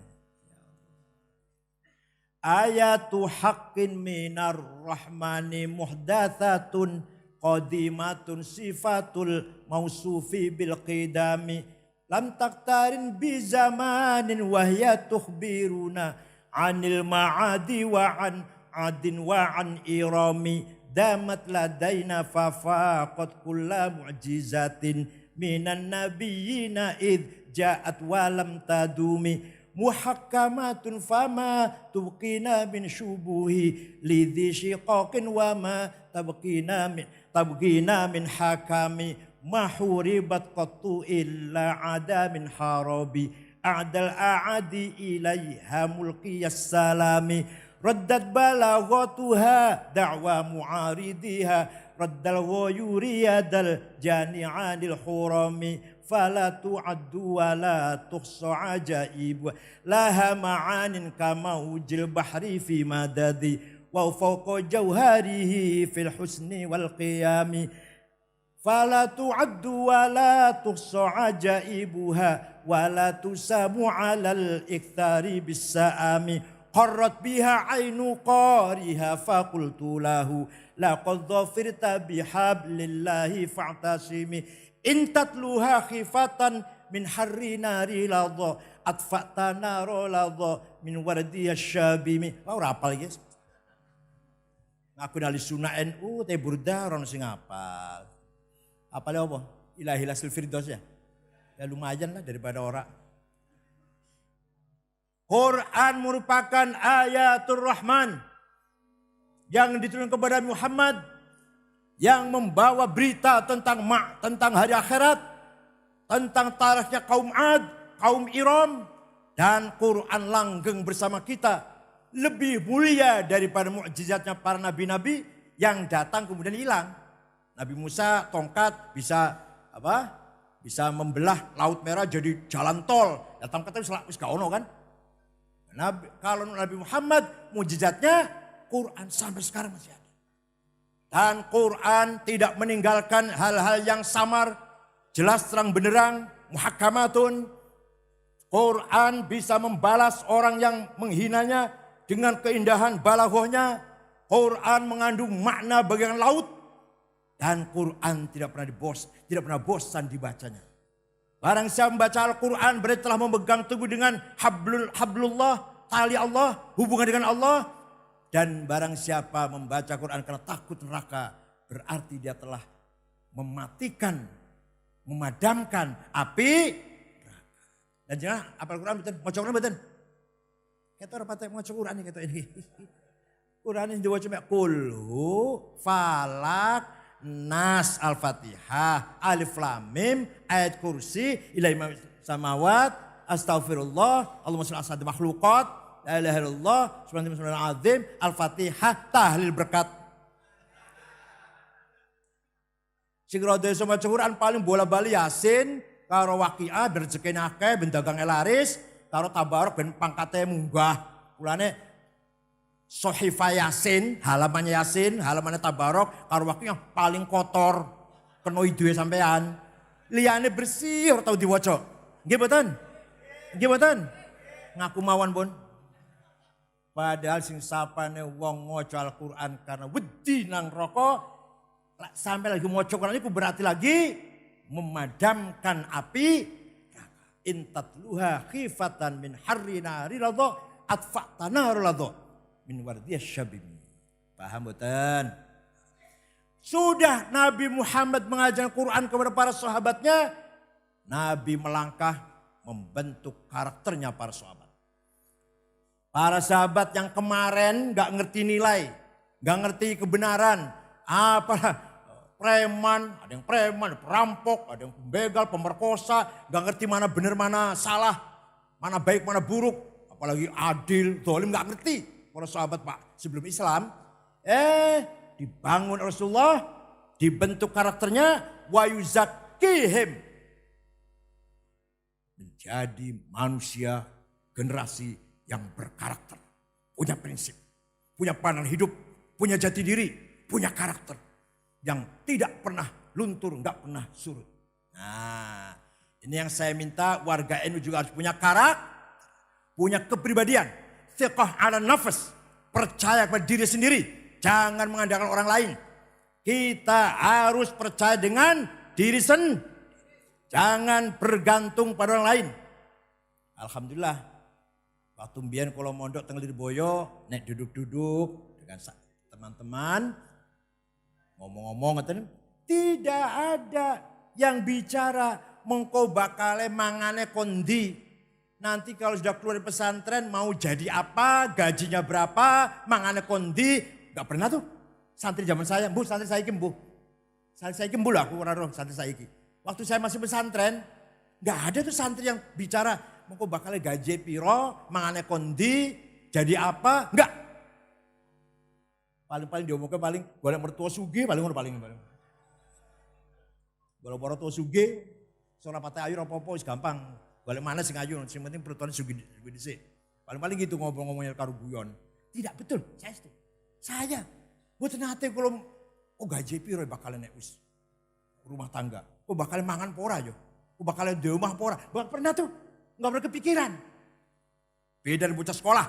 Ayatu haqqin minar rahmani muhdatsatun qadimatun sifatul mausufi bil qidami lam taktarin bi zamanin wahya tukhbiruna anil ma'adi wa an adin wa an irami damat ladaina fafaqat kulla mu'jizatin minan nabiyyina id ja'at walam tadumi muhakkamatun fama tubqina min syubuhi lidhi shiqaqin wa ma tabqina min hakami mahuribat qattu illa ada min harabi a'dal a'adi ilaiha mulqiyas salami raddat balaghatuha da'wa mu'aridiha raddal ghayuri yadal jani'anil hurami fala tu'addu wa la tuhsa ajaib laha ma'anin kama ujil bahri fi madadi wa fawqa jawharihi fil husni wal qiyami fala tu'addu wa la tuhsa ajaibuha wa la tusamu 'alal ikthari bis sa'ami qarrat biha ainu qariha faqultu lahu laqad dhafirta bihablillahi fa'tasimi in tatluha khifatan min harri nari ladha atfa'ta naro ladha min wardiya syabimi. Ora apal iki. Ngaku dari sunah NU teh burda orang sing apal. Apalnya apa? Ilahi lasil firdaus ya. Ya lumayan lah daripada ora. Quran merupakan ayatul Rahman yang diturunkan kepada Muhammad yang membawa berita tentang hari akhirat, tentang tarikhnya kaum Ad, kaum Iram, dan Quran langgeng bersama kita lebih mulia daripada mukjizatnya para nabi-nabi yang datang kemudian hilang. Nabi Musa tongkat bisa Bisa membelah Laut Merah jadi jalan tol. Datang kata wis gak ono kan? Kalau Nabi Muhammad mukjizatnya Quran sampai sekarang masih ada. Dan Quran tidak meninggalkan hal-hal yang samar, jelas terang benderang, muhakkamatun. Quran bisa membalas orang yang menghinanya dengan keindahan balaghahnya. Quran mengandung makna bagian laut. Dan Quran tidak pernah bosan dibacanya. Barang siapa membaca Al-Quran berarti telah memegang teguh dengan hablullah, tali Allah, hubungan dengan Allah. Dan barang siapa membaca Quran karena takut neraka, berarti dia telah memadamkan api neraka. Dan jangan apal Quran betul, mau Quran betul. Kita orang patek maca Quran ini kita ini. Quran ini diwaca mek kulhu, falak, nas, al-fatihah, alif lam mim, ayat kursi, ilahi samawat, astaghfirullah, Allahumma sholli ala makhluqat, la ilaha illallah, subhanallah azim, al-fatihah, tahlil berkat. Sing rada iso maca Quran paling bola-bali Yasin, karo Waqiah ben rezekine akeh, ben dagange laris, karo tabarok ben pangkate munggah. Mulane Sohifah Yasin, halamannya tabarok, karo Waqiah paling kotor. Kena iduwe sampean. Liyane bersih ora tau diwaca. Nggih mboten? Nggih mboten? Ngaku mawon pun. Padahal sing sapane wong maca Al-Qur'an karena wedi nang neraka sampai lagi maca Quran iku berarti lagi memadamkan api. Intatluha khifatan min harri nari radha atfa'tana radha min wardiyas syabib. Paham mboten? Sudah Nabi Muhammad mengajar Quran kepada para sahabatnya, Nabi melangkah membentuk karakternya para sahabat. Para sahabat yang kemarin gak ngerti nilai, gak ngerti kebenaran, preman, ada yang preman, perampok, ada yang pembegal, pemerkosa, gak ngerti mana benar mana salah, mana baik mana buruk, apalagi adil, zalim gak ngerti. Para sahabat Pak sebelum Islam, dibangun Rasulullah, dibentuk karakternya, wa yuzakkihim, menjadi manusia generasi yang berkarakter, punya prinsip, punya pandangan hidup, punya jati diri, punya karakter. Yang tidak pernah luntur, nggak pernah surut. Nah, ini yang saya minta warga NU juga harus punya karakter, punya kepribadian. Thiqah ala nafas, percaya pada diri sendiri, jangan mengandalkan orang lain. Kita harus percaya dengan diri sendiri, jangan bergantung pada orang lain. Alhamdulillah, waktu mbiyen kalau mondok teng Lirboyo, nek duduk-duduk dengan teman-teman, ngomong-ngomong tidak ada yang bicara mengko bakale mangane kondi. Nanti kalau sudah keluar dari pesantren mau jadi apa, gajinya berapa, mangane kondi. Gak pernah tuh santri zaman saya, Bu santri saya iki, Bu. Santri saya iki Bu lah, aku ora roh santri saya iki. Waktu saya masih pesantren, gak ada tuh santri yang bicara mengko bakale gaji piro, mangane kondi, jadi apa, enggak. Paling diomongke paling golek mertua sugih paling ngono paling. Golek mertua sugih, ora pate ayu ora apa-apa wis gampang. Golek mana sing ayu, sing penting mertuane sugih dhisik. Paling gitu ngomong-ngomongnya karo guyon. Tidak betul, saya itu. Saya mboten nate kalau gaji piro bakal nek wis rumah tangga. Kok bakal mangan apa ora yo? Kok bakal di rumah apa ora? Enggak pernah tuh. Enggak pernah kepikiran. Beda dengan bocah sekolah.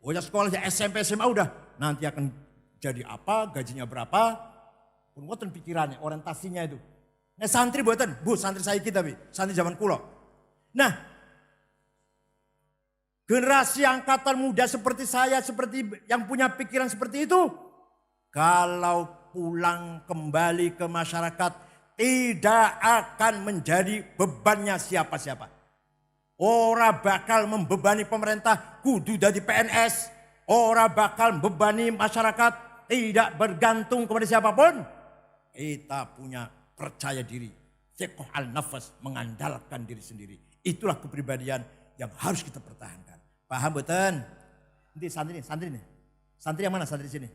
Bocah sekolah ya SMP SMA udah nanti akan jadi apa, gajinya berapa, pun ngoten pikirannya, orientasinya itu. Nah santri buatan, Bu santri saya kita, santri zaman kulo. Nah generasi angkatan muda seperti saya, seperti yang punya pikiran seperti itu, kalau pulang kembali ke masyarakat tidak akan menjadi bebannya siapa-siapa. Ora bakal membebani pemerintah kudu dadi PNS. Ora bakal membebani masyarakat tidak bergantung kepada siapapun. Kita punya percaya diri. Thiqah al-nafas, mengandalkan diri sendiri. Itulah kepribadian yang harus kita pertahankan. Paham betul? Nanti santri nih. Santri yang mana santri sini?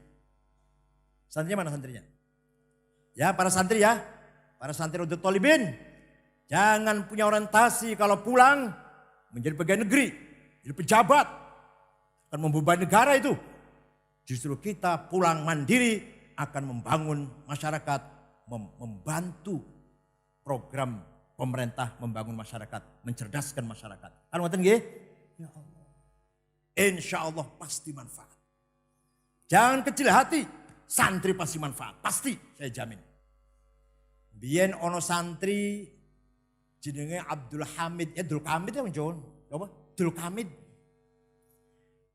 Santrinya mana santrinya? Ya para santri ya. Para santri untuk tolibin. Jangan punya orientasi kalau pulang menjadi pegawai negeri, jadi pejabat, akan membebani negara itu. Justru kita pulang mandiri akan membangun masyarakat, membantu program pemerintah membangun masyarakat, mencerdaskan masyarakat. Kan ngoten nggih? Ya Allah. Insyaallah pasti manfaat. Jangan kecil hati, santri pasti manfaat, pasti saya jamin. Biyen ono santri jenenge Abdul Hamid, Abdul Hamid ya John, apa? Abdul Hamid.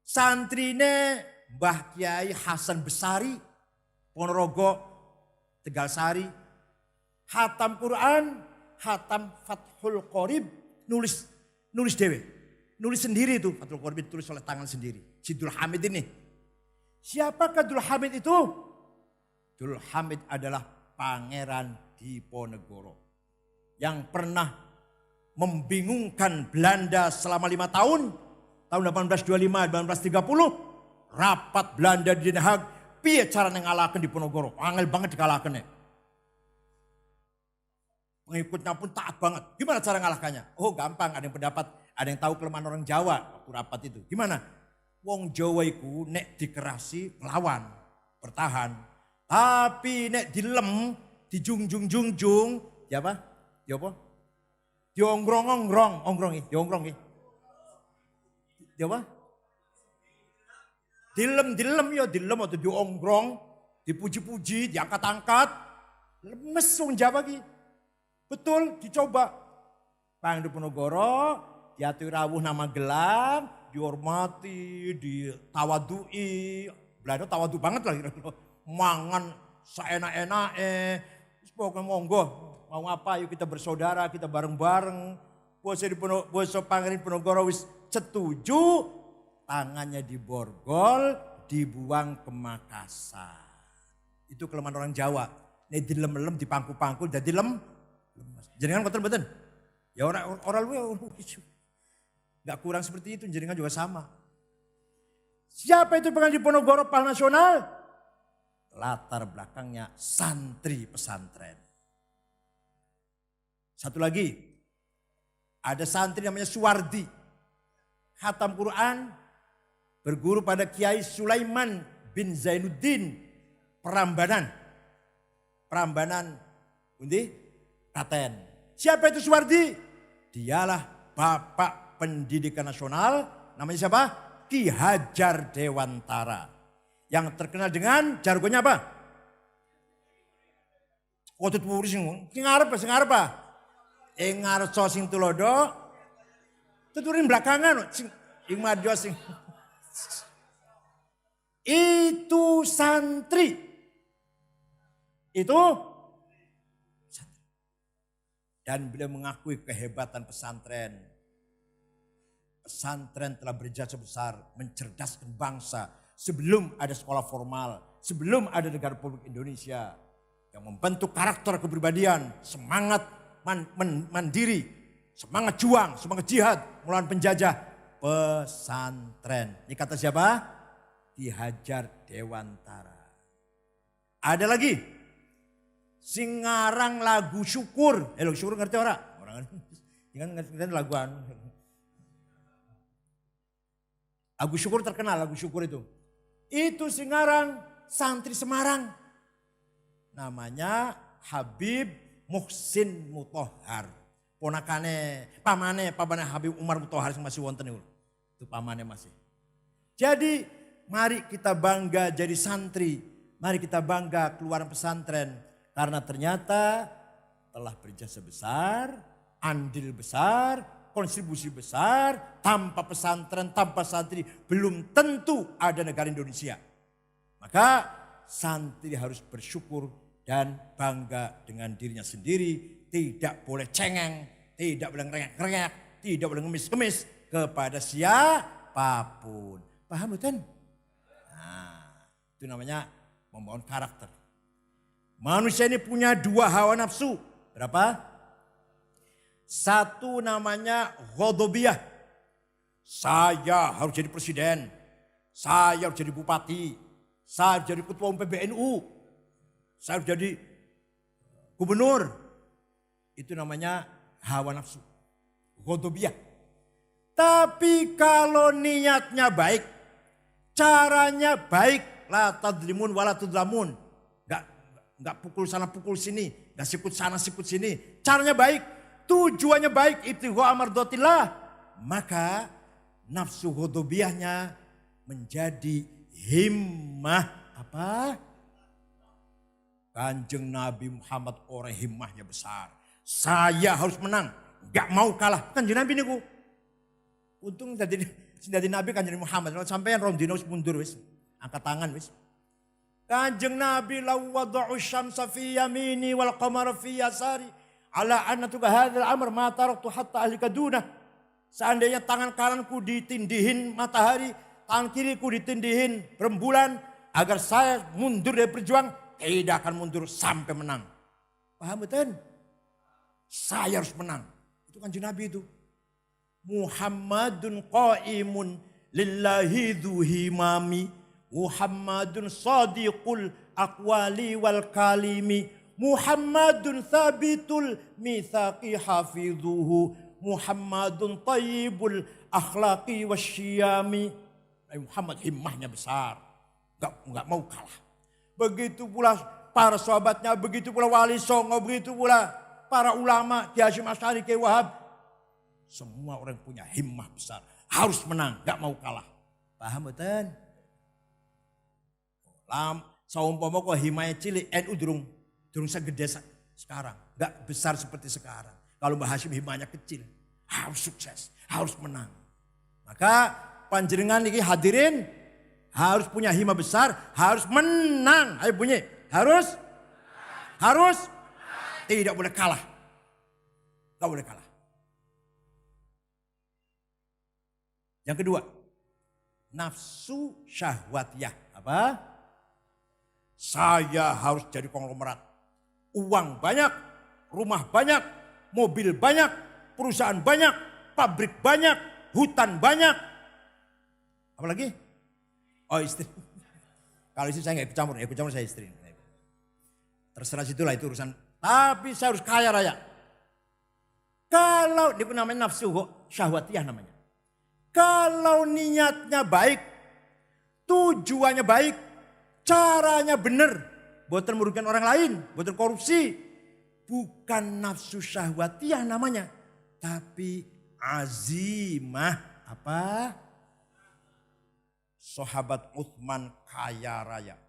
Santrine Mbah Kiai Hasan Besari, Ponorogo, Tegalsari, hatam Quran, hatam Fathul Qorib, nulis dewe. nulis sendiri itu. Fathul Qorib ditulis oleh tangan sendiri. Si Dul Hamid ini. Siapakah Dul Hamid itu? Dul Hamid adalah Pangeran Diponegoro. Yang pernah membingungkan Belanda selama 5 tahun. Tahun 1825-1830. Rapat Belanda di Den Haag. Piye cara ngalahkan Diponegoro. Angel banget dikalahkan ya. Pengikutnya pun taat banget. Gimana cara ngalahkannya? Oh gampang, ada yang pendapat, ada yang tahu kelemahan orang Jawa waktu rapat itu. Gimana? Wong Jawa iku nek dikerasi melawan, bertahan. Tapi nek dilem, dijungjung-jungjung, ya apa? Ya apa? Diongrong-ongrong, diongrong. Ya apa? Dilem atau diongrong, dipuji-puji, diangkat-angkat. Lemes wong Jawa ki. Betul, dicoba. Pangeran Diponegoro diatur rawuh nama gelang, dihormati, ditawadui. Belanda tawadu banget lah kira-kira. Mangan seenak-enake. Pokoknya monggo, mau apa yuk kita bersaudara, kita bareng-bareng. Bosok Pangeran Diponegoro wis setuju, tangannya diborgol, dibuang ke Makassar. Itu kelemahan orang Jawa. Nek dilem-lem dipangku-pangku jadi lem. Jenengan betul-betul. Ya orang lu gak kurang seperti itu, jenengan juga sama. Siapa itu Pangeran Diponegoro pahlawan nasional? Latar belakangnya santri pesantren. Satu lagi, ada santri namanya Suwardi. Khatam Quran, berguru pada Kiai Sulaiman bin Zainuddin Prambanan. Undi, Klaten. Siapa itu Suwardi? Dialah Bapak Pendidikan Nasional, namanya siapa? Ki Hajar Dewantara. Yang terkenal dengan jargonnya apa? Waktu itu sing arep ing ngarsa sing tulodo tuturin belakangan sing ing madya sing itu santri. Itu dan beliau mengakui kehebatan pesantren. Pesantren telah berjasa besar mencerdaskan bangsa sebelum ada sekolah formal, sebelum ada negara Republik Indonesia yang membentuk karakter kepribadian, semangat mandiri, semangat juang, semangat jihad melawan penjajah. Pesantren. Ini kata siapa? Ki Hajar Dewantara. Ada lagi. Singarang lagu syukur. Lagu syukur ngerti ora? Orang kan ngerti laguan. Lagu syukur terkenal, lagu syukur itu. Itu singarang santri Semarang. Namanya Habib Muhsin Mutahhar. Pamane Habib Umar Mutahhar yang masih wonten itu. Itu pamane masih. Jadi mari kita bangga jadi santri. Mari kita bangga keluar pesantren. Karena ternyata telah berjasa besar, andil besar, kontribusi besar. Tanpa pesantren, tanpa santri belum tentu ada negara Indonesia. Maka santri harus bersyukur dan bangga dengan dirinya sendiri. Tidak boleh cengeng, tidak boleh ngerengek-ngerengek, tidak boleh ngemis-ngemis kepada siapapun. Paham betul? Nah, itu namanya membangun karakter. Manusia ini punya 2 hawa nafsu. Berapa? Satu namanya ghadabiyah. Saya harus jadi presiden. Saya harus jadi bupati. Saya harus jadi ketua umum PBNU. Saya harus jadi gubernur. Itu namanya hawa nafsu. Ghadabiyah. Tapi kalau niatnya baik, caranya baik, la tadlimun wa la tudlamun. Enggak pukul sana pukul sini, enggak sikut sana sikut sini. Caranya baik, tujuannya baik, ibtigha mardatillah. Maka nafsu ghadabiyahnya menjadi himmah apa? Kanjeng Nabi Muhammad orang himmahnya besar. Saya harus menang, enggak mau kalah. Kanjeng Nabi niku. Untung jadi Nabi Kanjeng Muhammad sampean rondino mundur wis. Angkat tangan wis. Kanjeng Nabi law wada'u syamsa fi yamini wal qamara fi yasari ala anna tuka hadzal amr ma taraktu hatta ahlika dunah. Seandainya tangan kananku ditindihin matahari, tangan kiriku ditindihin rembulan, agar saya mundur dari berjuang, tidak akan mundur sampai menang. Paham betul? Saya harus menang. Itu kan Nabi itu. Muhammadun qaimun lillahi dhu himami. Muhammadun sadiqul aqwali wal kalimi. Muhammadun thabitul mithaqi hafidhuhu. Muhammadun tayyibul akhlaqi wasyiyami. Muhammad himmahnya besar. Enggak mau kalah. Begitu pula para sahabatnya, begitu pula Wali Songo, begitu pula para ulama, Ki Hasyim Asy'ari, Ki Wahab. Semua orang punya himmah besar. Harus menang, enggak mau kalah. Paham betul? Saumpama kok himmahnya cilik, NU durung segede sekarang. Enggak besar seperti sekarang. Kalau Mbah Hasyim himmahnya kecil, harus sukses, harus menang. Maka panjenengan ini hadirin harus punya himmah besar, harus menang. Ayo bunyi, harus tidak boleh kalah. Enggak boleh kalah. Yang kedua, nafsu syahwatiyah. Apa? Saya harus jadi konglomerat. Uang banyak, rumah banyak, mobil banyak, perusahaan banyak, pabrik banyak, hutan banyak. Apa lagi? Oh, istri. Kalau istri saya nggak ikut campur saya istri. Terserah situlah itu urusan. Tapi saya harus kaya raya. Kalau itu namanya nafsu kok, syahwatiyah namanya. Kalau niatnya baik, tujuannya baik, caranya benar, buatan merugikan orang lain, buatan korupsi, bukan nafsu syahwatiyah namanya, tapi azimah. Apa? Sahabat Utsman kaya raya.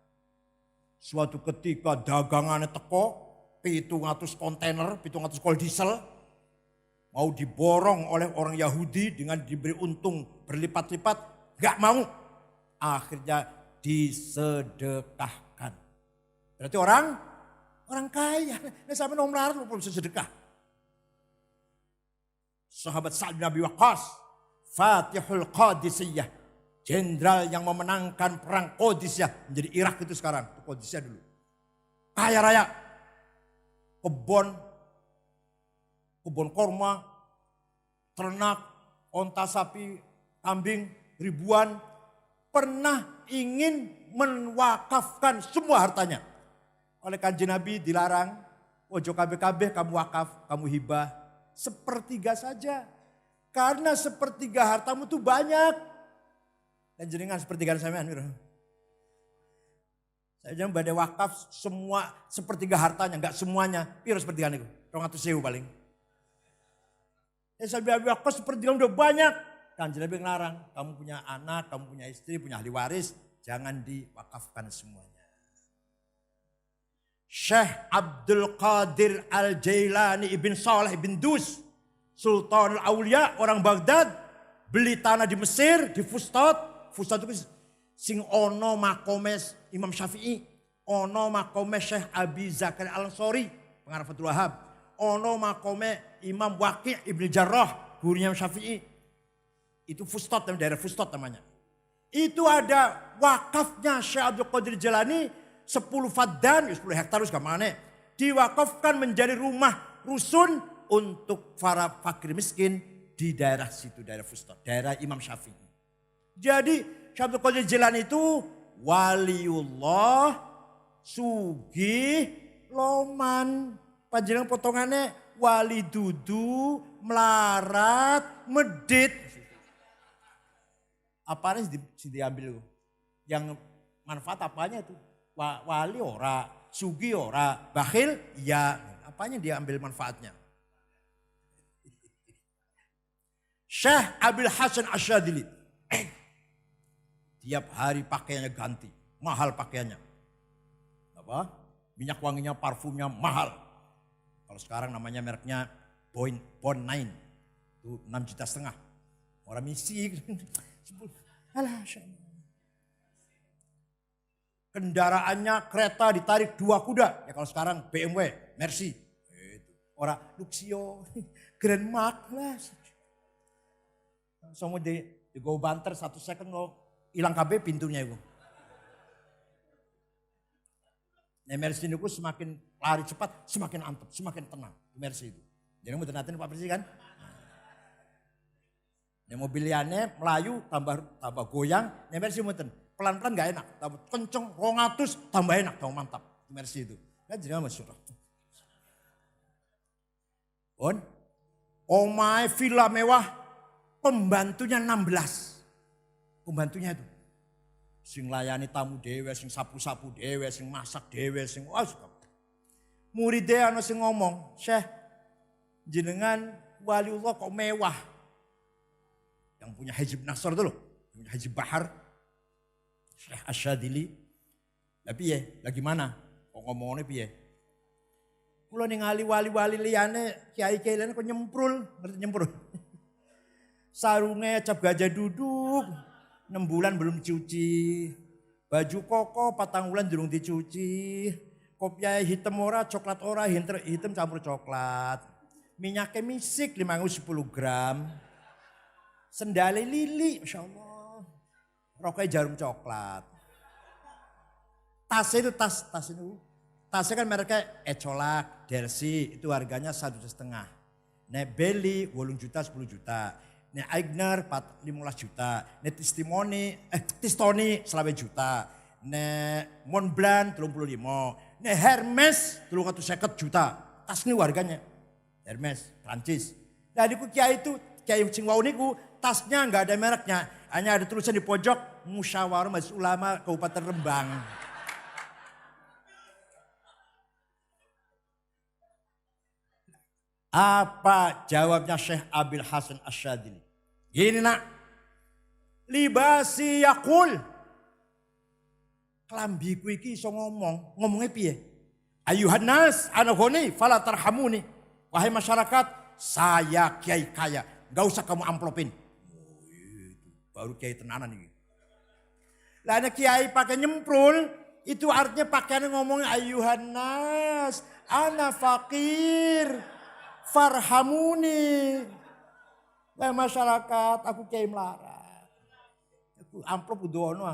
Suatu ketika dagangannya teko, 700 kontainer, 700 kol diesel, mau diborong oleh orang Yahudi dengan diberi untung berlipat-lipat, gak mau. Akhirnya disedekahkan. Berarti orang kaya. Ini sampai nomor larat belum bisa sedekah. Sahabat Sa'ad bin Abi Waqqas, Fatihul Qadisiyah, jenderal yang memenangkan perang Qadisiyah, menjadi Irak itu sekarang, itu Qadisiyah dulu. Kaya raya, kebun korma, ternak, onta sapi, kambing, ribuan, pernah ingin menwakafkan semua hartanya. Oleh Kanjeng Nabi dilarang, ojo kabeh-kabeh kamu wakaf, kamu hibah. Sepertiga saja. Karena sepertiga hartamu itu banyak. Dan jenengan sepertiga sampean. Saya jangan badai wakaf semua sepertiga hartanya, enggak semuanya. Piro sepertiga niku? 200.000 paling. Saya bilang wakaf sepertiga udah banyak. Kanjeng Nabi ngelarang, kamu punya anak, kamu punya istri, punya ahli waris, jangan diwakafkan semuanya. Syekh Abdul Qadir Al-Jailani ibn Saleh ibn Dus, Sultan Al-Aulia, orang Baghdad, beli tanah di Mesir, di Fustat. Fustat itu sing ono makome Imam Syafi'i, ono makome Syekh Abi Zakaria Al-Ansori, pengarang Fathul Wahab, ono makome Imam Waqi' ibn Jarrah, gurunya Imam Syafi'i. Itu Fustat, daerah Fustat namanya. Itu ada wakafnya Syekh Abdul Qadir Jailani, 10 faddan, 10 hektar kemana, diwakafkan menjadi rumah rusun untuk para fakir miskin di daerah situ, daerah Fustat, daerah Imam Syafi'i. Jadi Syekh Abdul Qadir Jailani itu waliullah, sugih, loman, panjenengan potongannya wali dudu, melarat, medit. Apanya sih diambil? Yang manfaat apanya itu? Wali ora, sugi ora, bakhil ya, apanya dia ambil manfaatnya. Syekh Abil Hasan Asyadzili, tiap hari pakaiannya ganti, mahal pakaiannya. Apa? Minyak wanginya, parfumnya mahal. Kalau sekarang namanya mereknya Bond 9, itu 6,5 juta. Orang misi, alah, kendaraannya kereta ditarik 2 kuda. Ya kalau sekarang BMW, Mercy. Orang Luxio, Grand Mark lah. Semua di go banter 1 second lo hilang KB pintunya itu. Nah, Mercy itu semakin lari cepat, semakin antep, semakin tenang. Mercy itu. Jadi mau tenatin Pak Presiden kan? Nah, mobiliannya melayu tambah goyang. Nah, Mercy muten pelan-pelan gak enak, tambah kenceng, 200 tambah enak, tambah mantap. Mercy itu. Kan jadi masuk. Omai villa mewah, pembantunya 16. Pembantunya itu. Sing layani tamu dewe, sing sapu-sapu dewe, sing masak dewe, sing muridnya ana sing ngomong, Syekh, jenengan waliullah kok mewah. Yang punya hijab nasr itu loh, punya hijab bahar, Syekh Asyadili. Tapi ya, lagi mana? Kok ngomongnya piye? Kula ningali wali-wali liyane, kiai-kiai liyane kok nyemprul, ngerti nyemprul. Sarungnya cap gajah duduk. 6 bulan belum dicuci. Baju koko 4 bulan durung dicuci. Kopiah hitam ora, coklat ora, hitam campur coklat. Minyaknya misik 510 gram. Sendale lili, Masya Allah. Rokoknya jarum coklat. Tasnya itu tas itu. Tasnya kan mereknya Ecolak, Delsi, itu harganya 1,5 juta. Nek Belly 8 juta, 10 juta. Nek Aigner 15 juta. Nek Tistoni 20 juta. Nek Montblanc 35. Nek Hermes 350 juta. Tas ini warganya. Hermes, Prancis. Nah di kiai itu, kiai sing wau niku tasnya enggak ada mereknya. Hanya ada tulisan di pojok Musyawarah Majelis Ulama Kabupaten Rembang. Apa jawabnya Syekh Abil Hasan Asyadili? Gini nak, libasi yakul. Kelambiku iki iso ngomongnya piye? Ayuhan nas anaghoni fala tarhamuni. Wahai masyarakat, saya kiai kaya, gak usah kamu amplopin. Oh, itu baru kiai tenanan ini. Lah ada kiai pakai nyemprul, itu artinya pakaiannya ngomongnya ayuhan nas, ana fakir. Farhamuni. Wahai masyarakat, aku kiai melarat. Aku amplop udono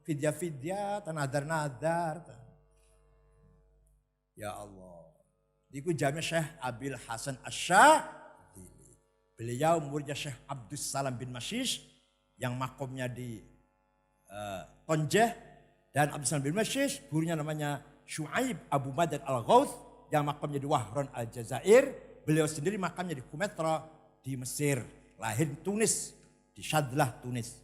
fidya tanadar. Ya Allah. Iku jamnya Syekh Abil Hasan Asyadili. Beliau muridnya Syekh Abdus Salam bin Mashish yang makomnya di Tonjeh, dan Abdus Salam bin Mashish gurunya namanya Syuaib Abu Madad Al-Ghauth yang makomnya di Wahran Al-Jazair. Beliau sendiri makamnya di Kumetra di Mesir. Lahir di Tunis, di Syadlah Tunis.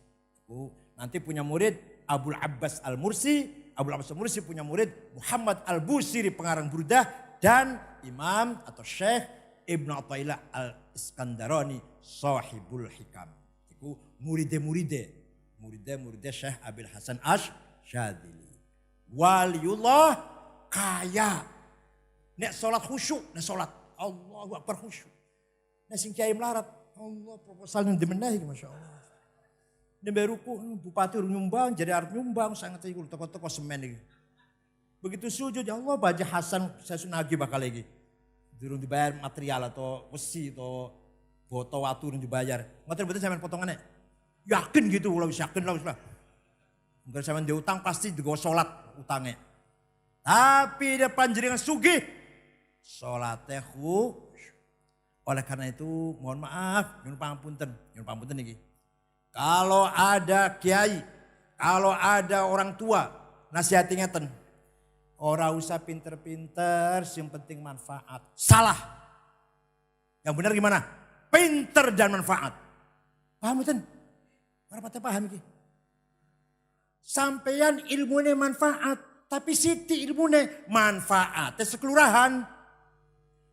Nanti punya murid Abul Abbas Al-Mursi. Abul Abbas Al-Mursi punya murid Muhammad Al-Busiri pengarang Burdah. Dan Imam atau Syekh Ibn Athaillah Al-Iskandarani Sahibul Hikam. Itu murid-murid Syekh Abil Hasan Asyadili. Waliullah kaya. Nek sholat khusyuk, nek sholat. Allahu Akbar khusyuk. Nah sing kiai melarat, Allah proposalnya dimenahi Masya Allah. Ini beruku, bupati nyumbang, jadi arep nyumbang, sangat ikut toko-toko semen ini. Begitu sujud, ya Allah Baja Hasan saya sunagi bakal lagi. Durung dibayar material atau besi atau botol watu durung dibayar. Ngerti-ngerti sampean potongannya. Yakin gitu, kalau yakin lah. Enggak sampean diutang pasti digo sholat utangnya. Tapi dia panjenengan sugih. Sholatnya oleh karena itu mohon maaf, nyuwun pangapunten niki. Kalau ada kiai, kalau ada orang tua, nasihati ngeten. Ora usah pinter-pinter, yang penting manfaat. Salah. Yang benar gimana? Pinter dan manfaat. Paham mboten? Rapatnya paham iki. Sampeyan ilmune manfaat, tapi siti ilmune manfaat. Sekelurahan.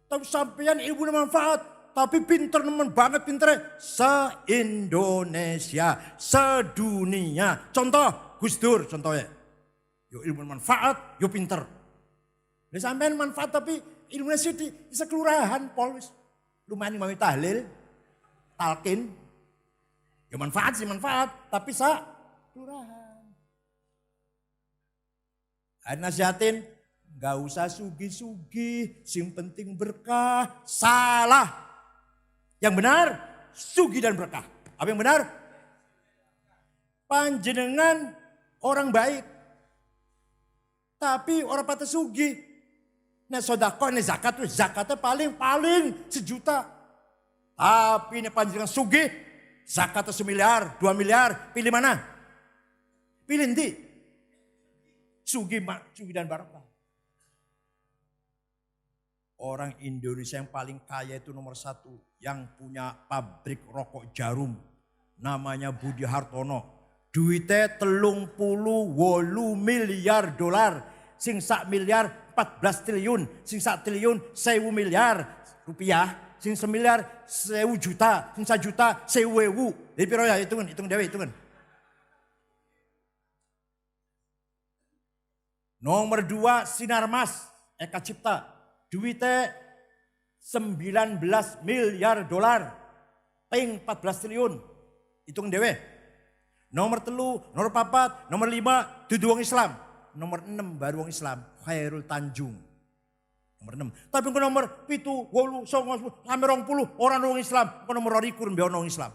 Tapi sampeyan ilmune manfaat, tapi pinter nemen banget pinternya. Se-Indonesia, sedunia. Contoh, Gus Dur contohnya. Yo ilmu manfaat, yo pinter. Ini sampean manfaat tapi ilmunya siti, sekelurahan polis. Lumayan imami tahlil, talqin. Ya manfaat sih manfaat, tapi kelurahan. Ada nasihatin, gak usah sugi-sugi, sing penting berkah. Salah. Yang benar, sugi dan berkah. Apa yang benar? Panjenengan orang baik. Tapi orang patah sugih. Nah sedekah, ini zakatnya paling 1 juta. Tapi ini panjenengan sugih, zakatnya 1 miliar, 2 miliar, pilih mana? Pilih nanti. Sugih dan barokah. Orang Indonesia yang paling kaya itu nomor 1. Yang punya pabrik rokok Jarum. Namanya Budi Hartono. Duitnya 38 miliar dolar. Sing 1 miliar 14 triliun. Sing 1 triliun 1000 miliar rupiah. Sing 1 miliar 1000 juta. Sing 1 juta 1000 ewu. Jadi piro ya hitung dewe hitungan. Nomor 2 Sinarmas Eka Cipta. Duitnya 19 miliar dolar. Ping 14 triliun. Hitung dewe. Nomor 3, nomor 4, nomor 5 dudu wong Islam. Nomor 6 baru wong Islam. Khairul Tanjung. Nomor 6. Tapi ke nomor 7, 8, 9, 10, sampai 20 orang wong Islam. Ke nomor 2 mbek wong Islam.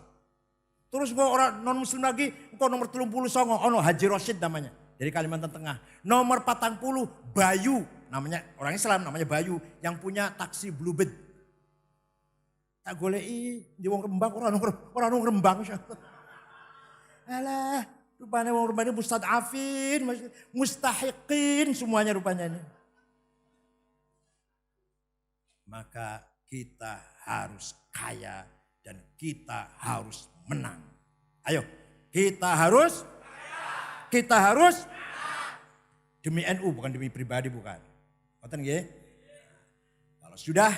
Terus kok orang non muslim lagi, kok nomor 39 ono Haji Rosyid namanya dari Kalimantan Tengah. Nomor 40 Bayu. Namanya orang Islam, namanya Bayu, yang punya taksi Bluebird. Tak golei di wong Rembang, orang Rembang. Alah, rupanya wong Rembang ini mustadafin, mustahiqin semuanya rupanya ini. Maka kita harus kaya dan kita harus menang. Ayo, kita harus demi NU, bukan demi pribadi, bukan. Ngoten nggih? Kalau sudah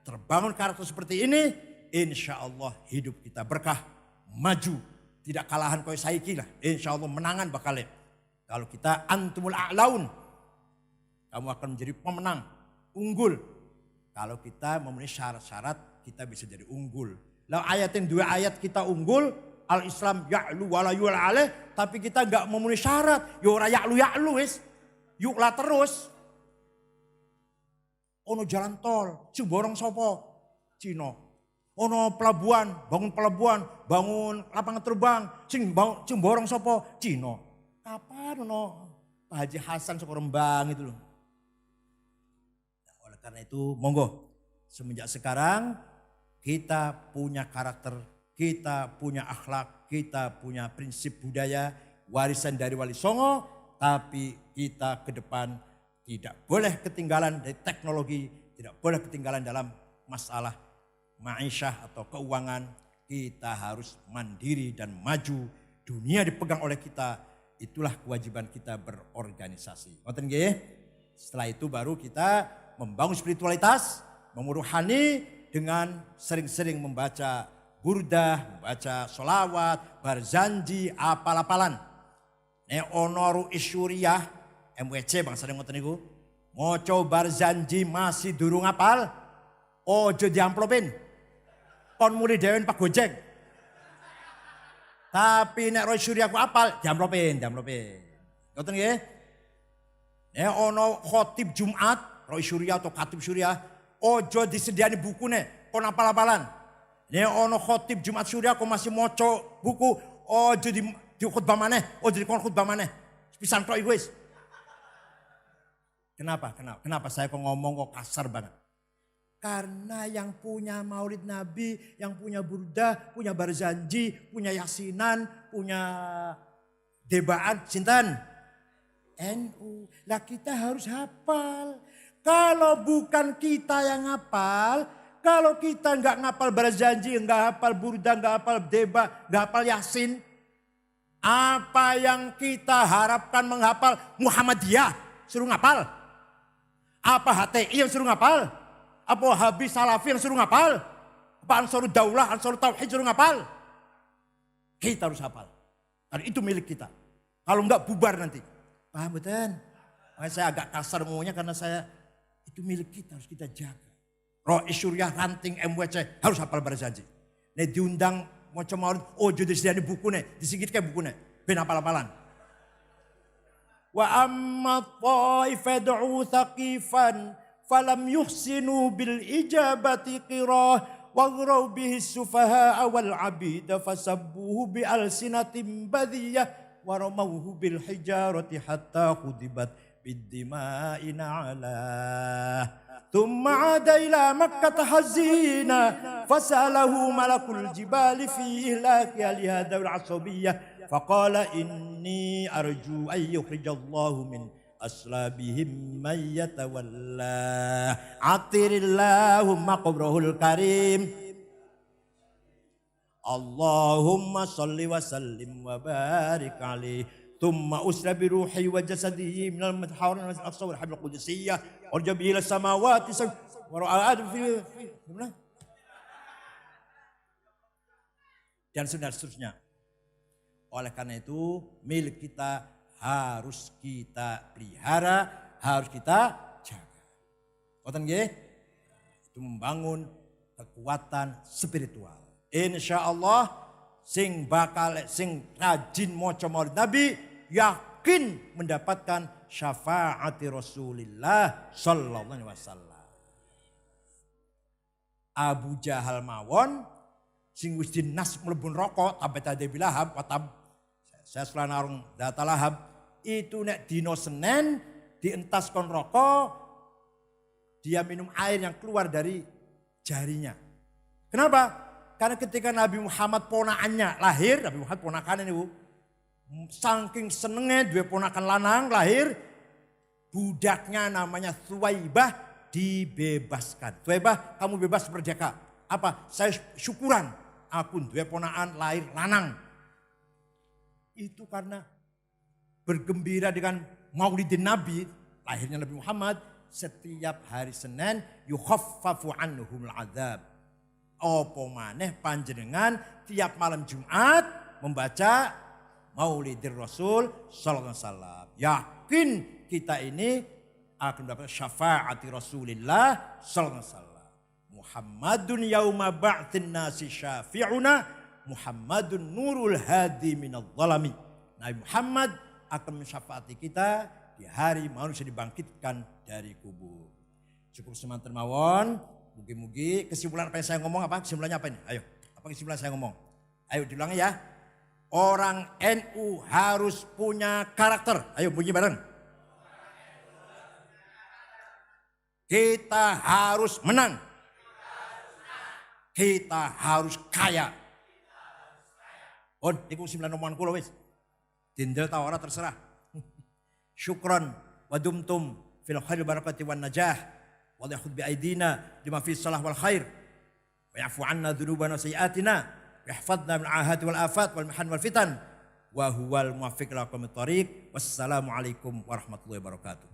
terbangun karakter seperti ini, insya Allah hidup kita berkah, maju, tidak kalahan koyo saiki lah. Insya Allah menangan bakalnya. Kalau kita antumul a'laun, kamu akan menjadi pemenang, unggul. Kalau kita memenuhi syarat-syarat, kita bisa jadi unggul. Lalu ayatin 2 ayat kita unggul, al-Islam ya'lu wala yu'la alaih, tapi kita enggak memenuhi syarat, ya ora ya'lu wis. Yuk lah terus. Ono jalan tol, sing borong sapa? Cina. Ono pelabuhan, bangun lapangan terbang, sing borong sapa? Cina. Kapan ono Pak Haji Hasan saka Rembang itu loh. Nah, oleh karena itu monggo semenjak sekarang kita punya karakter, kita punya akhlak, kita punya prinsip budaya, warisan dari Wali Songo, tapi kita ke depan tidak boleh ketinggalan dari teknologi, tidak boleh ketinggalan dalam masalah ma'isyah atau keuangan. Kita harus mandiri dan maju. Dunia dipegang oleh kita, itulah kewajiban kita berorganisasi. Ngoten nggih? Setelah itu baru kita membangun spiritualitas, memuruhani dengan sering-sering membaca burdah, membaca sholawat, berzanji, apal-apalan. Neonoru isyuriyah, MWC bangsa ngoten niku. Moco barzanji masih durung apal, ojo diamplopin. Kon muli dewen Pak Gojek. Tapi nek roh syuri aku apal, diamplopin. Ngoten nggih? Nek ono khotib Jumat, roh syuri atau khatib syuriah, ojo disediani bukune, kon apal-apalan. Nek ono khotib Jumat syuriah kok masih moco buku, ojo di khutbah maneh, ojo di kon khutbah maneh. Pisan tok iku wis. Kenapa saya kok ngomong kok kasar banget? Karena yang punya maulid Nabi, yang punya burdah, punya barzanji, punya yasinan, punya debaan, sinten? NU. Lah kita harus hafal. Kalau bukan kita yang hafal, kalau kita nggak ngapal barzanji, nggak hafal burdah, nggak hafal deba, nggak hafal yasin, apa yang kita harapkan menghafal Muhammadiyah suruh ngapal? Apa HTI yang suruh ngapal? Apa Habis Salafi yang suruh ngapal? Apa Ansarud Daulah, Ansarud Tauhid suruh ngapal? Kita harus hafal. Karena itu milik kita. Kalau enggak bubar nanti. Paham betul? Makanya saya agak kasar ngomongnya karena saya itu milik kita, harus kita jaga. Roh Isyuriyah ranting MWC harus hafal barzanji. Nih diundang macam maulid, ojo disediani buku nih, disikitkan buku nih. Ben hafal-hafalan. Wa amma ta'ifad'u thaqifan falam yuhsinu bil ijabati qirah waghraw bihi sufaha'a wal 'abida fasabbuhu bi alsinatin badiyah wa ramawhu bil hijarati hatta khudibat bid dima'i na'ala. ثم عاد إلى مكة حزينا فسأله ملك الجبال في إهلاك لهذا العصبية فقال إني أرجو أن يخرج الله من أصلابهم من يتولى عطر اللهم قبره الكريم اللهم صل وسلم وبارك عليه ثم أسرى بروحي وجسده من المتحور الأقصى والحبل القدسية ورجع به إلى السماوات ورأى آدم في dan seterusnya. Oleh karena itu milik kita harus kita pelihara, harus kita jaga. Ngoten nggih? Itu membangun kekuatan spiritual. Insyaallah sing rajin maca Maulid Nabi yakin mendapatkan syafaati Rasulillah sallallahu alaihi wasallam. Abu Jahal mawon sing wis dinas mlebu neraka tabet ade bilahab watab saya selanarung data lahab itu nek dino Senin dientas kon neraka dia minum air yang keluar dari jarinya. Kenapa? Karena ketika Nabi Muhammad ponakannya lahir, Nabi Muhammad ponakannya nih Bu, saking senengnya dua ponakan lanang lahir, budaknya namanya Thuwaibah dibebaskan. Thuwaibah kamu bebas merdeka. Apa? Saya syukuran, aku dua ponakan lahir lanang. Itu karena bergembira dengan Maulidin Nabi, lahirnya Nabi Muhammad, setiap hari Senin yukhaffafu anhumul adzab. Apa maneh panjenengan tiap malam Jumat membaca Maulidir Rasul sallallahu alaihi wasallam. Yakin kita ini akan mendapat syafaati Rasulillah sallallahu alaihi wasallam. Muhammadun yauma ba'tsin nasi syafi'una Muhammadun nurul hadi minadh dhalami. Nabi Muhammad akan mensyafaati kita di hari manusia dibangkitkan dari kubur. Cukup semanten mawon. Mugi-mugi kesimpulan apa yang saya ngomong apa? Kesimpulannya apa ini? Ayo, apa kesimpulan saya ngomong? Ayo diulangi ya. Orang NU harus punya karakter. Ayo bunyi bareng. Kita harus menang. Kita harus kaya. On, iku 9 omongan kula wis. Dindel ta ora terserah. Syukran wa dumtum fil khair barakati wan najah. Wa ya'khudh bi aidina lima fi salah wal khair. Wa ya'fu 'anna dzunubana wa sayyi'atina. Wa yahfadna min ahati wal afat wal mihan wal fitan. Wa huwal muwaffiq ila aqwamit thoriq. Wassalamu alaikum warahmatullahi wabarakatuh.